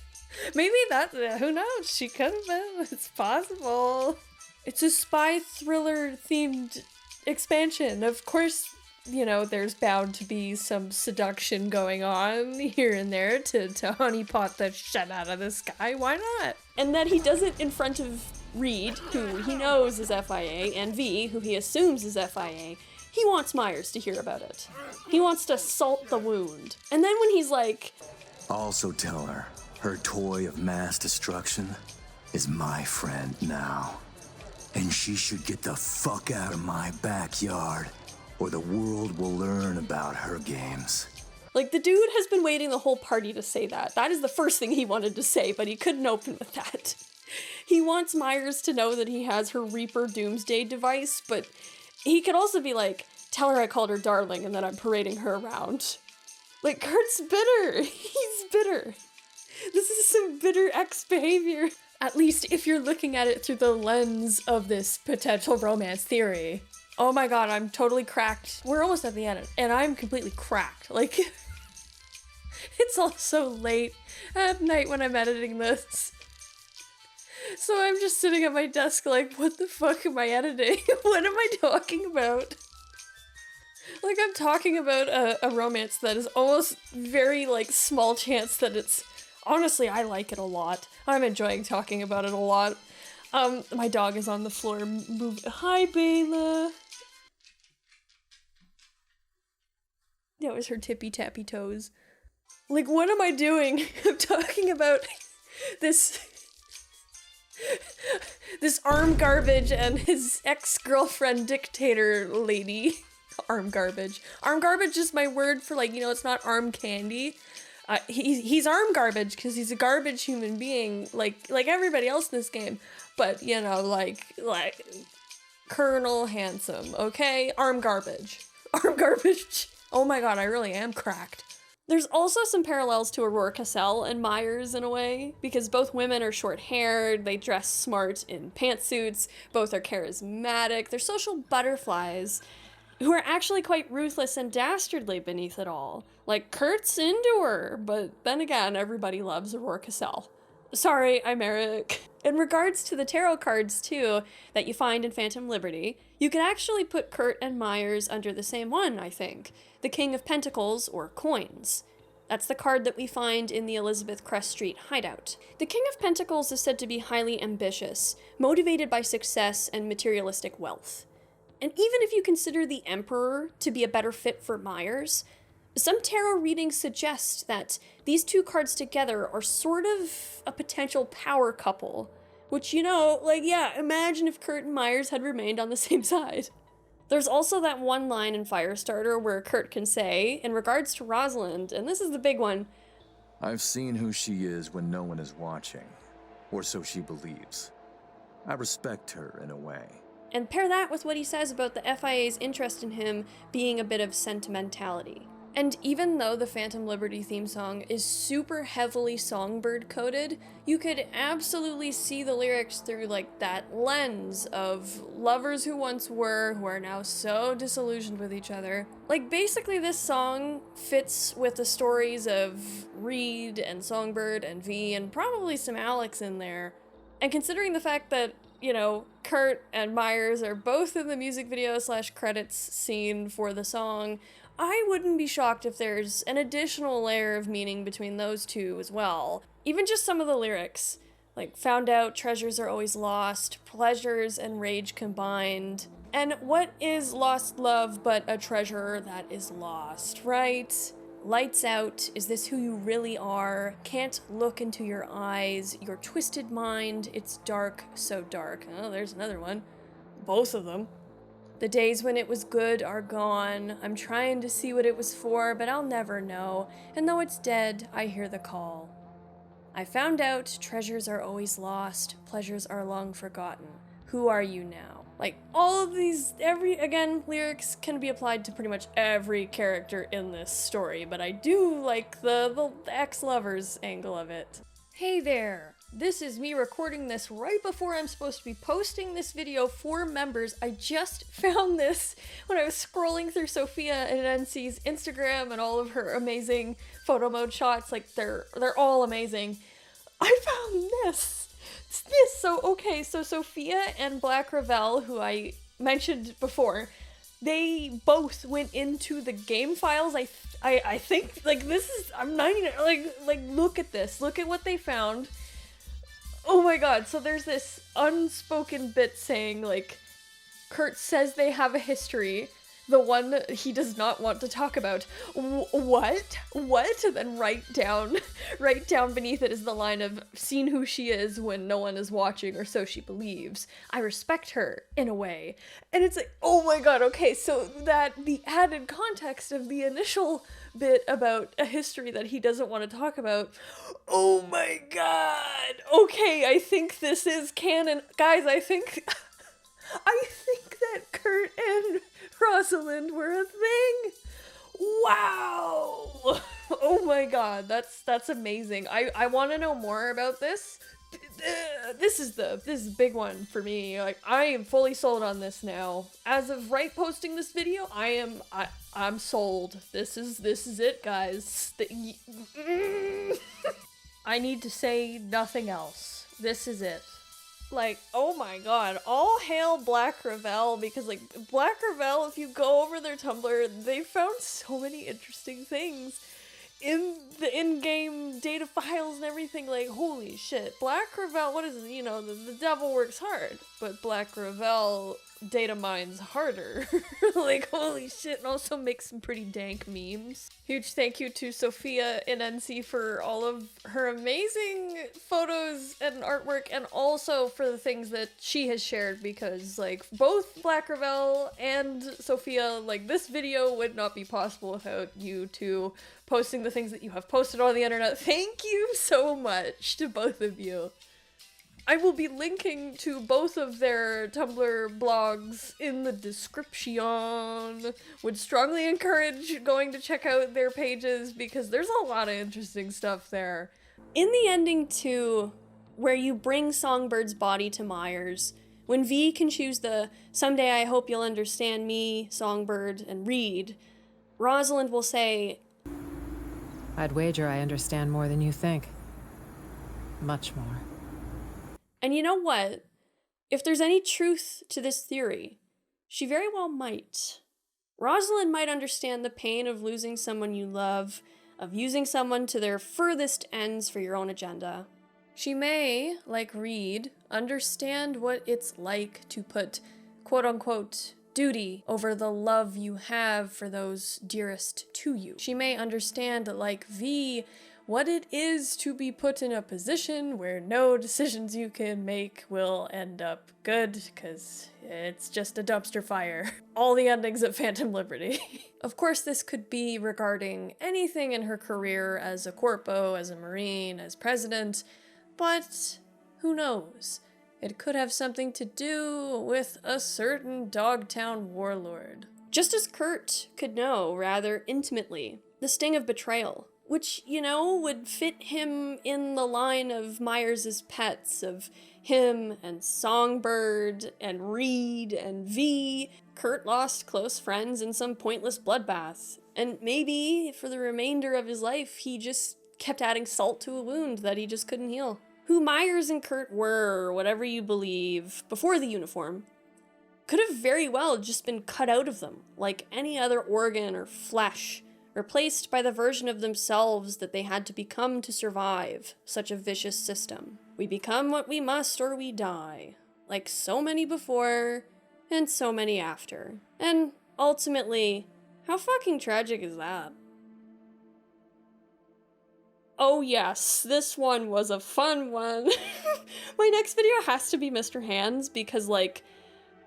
[SPEAKER 1] Maybe that, who knows, she could have been, it's possible. It's a spy thriller themed expansion. Of course, you know, there's bound to be some seduction going on here and there to honeypot the shit out of this guy. Why not? And that he does it in front of Reed, who he knows is FIA, and V, who he assumes is FIA. He wants Myers to hear about it. He wants to salt the wound. And then when he's like,
[SPEAKER 8] also tell her, her toy of mass destruction is my friend now. And she should get the fuck out of my backyard, or the world will learn about her games.
[SPEAKER 1] Like, the dude has been waiting the whole party to say that. That is the first thing he wanted to say, but he couldn't open with that. He wants Myers to know that he has her Reaper Doomsday device, but he could also be like, tell her I called her darling and that I'm parading her around. Like, Kurt's bitter. He's bitter. This is some bitter ex behavior. At least if you're looking at it through the lens of this potential romance theory. Oh my god, I'm totally cracked. We're almost at the end, and I'm completely cracked. Like, it's also late at night when I'm editing this. So I'm just sitting at my desk like, what the fuck am I editing? What am I talking about? Like, I'm talking about a romance that is almost very, like, small chance that it's... Honestly, I like it a lot. I'm enjoying talking about it a lot. My dog is on the floor. Hi, Bayla. That was her tippy-tappy toes. Like, what am I doing? I'm talking about this arm garbage and his ex-girlfriend dictator lady. Arm garbage. Arm garbage is my word for, like, you know, it's not arm candy. He's arm garbage because he's a garbage human being, like everybody else in this game. But, you know, like Colonel Handsome, okay? Arm garbage. Arm garbage. Oh my god, I really am cracked. There's also some parallels to Aurora Cassell and Myers in a way, because both women are short-haired, they dress smart in pantsuits, both are charismatic, they're social butterflies who are actually quite ruthless and dastardly beneath it all. Like, Kurt's into her, but then again, everybody loves Aurora Cassell. Sorry, I'm Eric. In regards to the tarot cards, too, that you find in Phantom Liberty, you could actually put Kurt and Myers under the same one, I think. The King of Pentacles, or Coins. That's the card that we find in the Elizabeth Kress Street hideout. The King of Pentacles is said to be highly ambitious, motivated by success and materialistic wealth. And even if you consider the Emperor to be a better fit for Myers, some tarot readings suggest that these two cards together are sort of a potential power couple. Which, you know, like, yeah, imagine if Kurt and Myers had remained on the same side. There's also that one line in Firestarter where Kurt can say, in regards to Rosalind, and this is the big one,
[SPEAKER 8] I've seen who she is when no one is watching, or so she believes. I respect her in a way.
[SPEAKER 1] And pair that with what he says about the FIA's interest in him being a bit of sentimentality. And even though the Phantom Liberty theme song is super heavily Songbird coded, you could absolutely see the lyrics through like that lens of lovers who once were, who are now so disillusioned with each other. Like basically this song fits with the stories of Reed and Songbird and V and probably some Alex in there. And considering the fact that, you know, Kurt and Meyers are both in the music video / credits scene for the song, I wouldn't be shocked if there's an additional layer of meaning between those two as well. Even just some of the lyrics, like found out treasures are always lost, pleasures and rage combined, and what is lost love but a treasure that is lost, right? Lights out, is this who you really are? Can't look into your eyes, your twisted mind, it's dark, so dark. Oh, there's another one. Both of them. The days when it was good are gone. I'm trying to see what it was for, but I'll never know. And though it's dead, I hear the call. I found out treasures are always lost, pleasures are long forgotten. Who are you now? Like, all of these, lyrics can be applied to pretty much every character in this story, but I do like the ex-lovers angle of it. Hey there! This is me recording this right before I'm supposed to be posting this video for members. I just found this when I was scrolling through Sophia and NC's Instagram and all of her amazing photo mode shots. Like, they're all amazing. I found this. It's this. So Sophia and Black Ravel, who I mentioned before, they both went into the game files. I think, like, this is, I'm 99, like, look at this. Look at what they found. Oh my god, so there's this unspoken bit saying, like, Kurt says they have a history, the one that he does not want to talk about. What? And then right down beneath it is the line of, seen who she is when no one is watching, or so she believes. I respect her, in a way. And it's like, oh my god, okay, so that, the added context of the initial bit about a history that he doesn't want to talk about. Oh my god! Okay, I think this is canon. Guys, I think that Kurt and Rosalind were a thing! Wow! Oh my god, that's amazing. I want to know more about this. This is a big one for me. Like, I am fully sold on this now. As of posting this video, I'm sold. This is it, guys. I need to say nothing else. This is it. Like, oh my god, all hail Black Ravel, because, like, Black Ravel, if you go over their Tumblr, they found so many interesting things in the in-game data files and everything. Like, holy shit. Black Ravel, what is it? You know, the devil works hard, but Black Ravel data mines harder. Like, holy shit, and also makes some pretty dank memes. Huge thank you to Sophia in NC for all of her amazing photos and artwork, and also for the things that she has shared, because, like, both Black Ravel and Sophia, like, this video would not be possible without you two posting the things that you have posted on the internet. Thank you so much to both of you. I will be linking to both of their Tumblr blogs in the description. Would strongly encourage going to check out their pages, because there's a lot of interesting stuff there. In the ending too, where you bring Songbird's body to Meyers, when V can choose the "someday I hope you'll understand me" Songbird and Reed, Rosalind will say,
[SPEAKER 5] I'd wager I understand more than you think. Much more.
[SPEAKER 1] and you know what? If there's any truth to this theory, she very well might. Rosalind might understand the pain of losing someone you love, of using someone to their furthest ends for your own agenda. She may, like Reed, understand what it's like to put quote-unquote duty over the love you have for those dearest to you. She may understand, like V, what it is to be put in a position where no decisions you can make will end up good, because it's just a dumpster fire. All the endings of Phantom Liberty. Of course, this could be regarding anything in her career as a corpo, as a Marine, as president, but who knows? It could have something to do with a certain Dogtown warlord. just as Kurt could know rather intimately the sting of betrayal, which, you know, would fit him in the line of Meyers' pets, of him and Songbird and Reed and V. Kurt lost close friends in some pointless bloodbath, and maybe for the remainder of his life he just kept adding salt to a wound that he just couldn't heal. Who Meyers and Kurt were, or whatever you believe, before the uniform, could have very well just been cut out of them, like any other organ or flesh, replaced by the version of themselves that they had to become to survive such a vicious system. We become what we must or we die, like so many before and so many after. And ultimately, how fucking tragic is that? Oh yes, this one was a fun one. My next video has to be Mr. Hands because, like,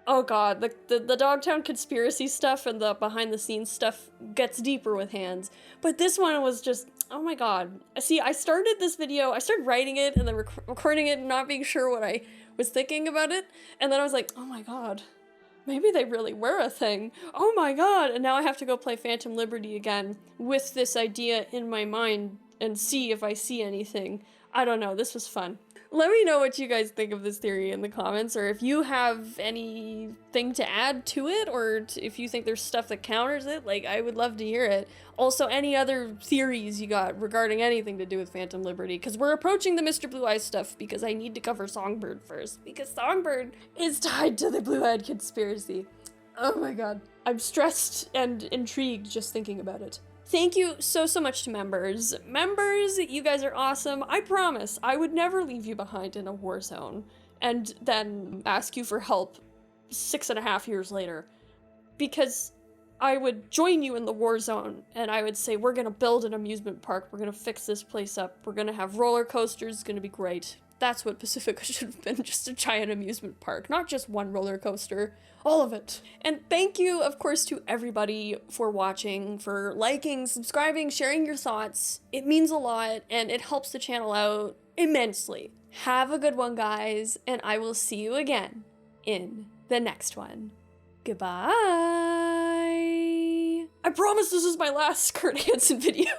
[SPEAKER 1] oh god, the Dogtown conspiracy stuff and the behind the scenes stuff gets deeper with Hands. But this one was just, oh my god. See, I started this video, I started writing it and then recording it and not being sure what I was thinking about it. And then I was like, oh my god, maybe they really were a thing. Oh my god. And now I have to go play Phantom Liberty again with this idea in my mind and see if I see anything. I don't know, this was fun. Let me know what you guys think of this theory in the comments, or if you have anything to add to it, or if you think there's stuff that counters it. Like, I would love to hear it. Also, any other theories you got regarding anything to do with Phantom Liberty, because we're approaching the Mr. Blue Eyes stuff, because I need to cover Songbird first, because Songbird is tied to the Blue-Eyed conspiracy. Oh my god. I'm stressed and intrigued just thinking about it. Thank you so much to members. Members, you guys are awesome. I promise I would never leave you behind in a war zone and then ask you for help 6.5 years later. Because I would join you in the war zone and I would say, we're gonna build an amusement park, we're gonna fix this place up, we're gonna have roller coasters, it's gonna be great. That's what Pacifica should have been, just a giant amusement park, not just one roller coaster. All of it. And thank you, of course, to everybody for watching, for liking, subscribing, sharing your thoughts. It means a lot, and it helps the channel out immensely. Have a good one, guys, and I will see you again in the next one. Goodbye! I promise this is my last Kurt Hansen video.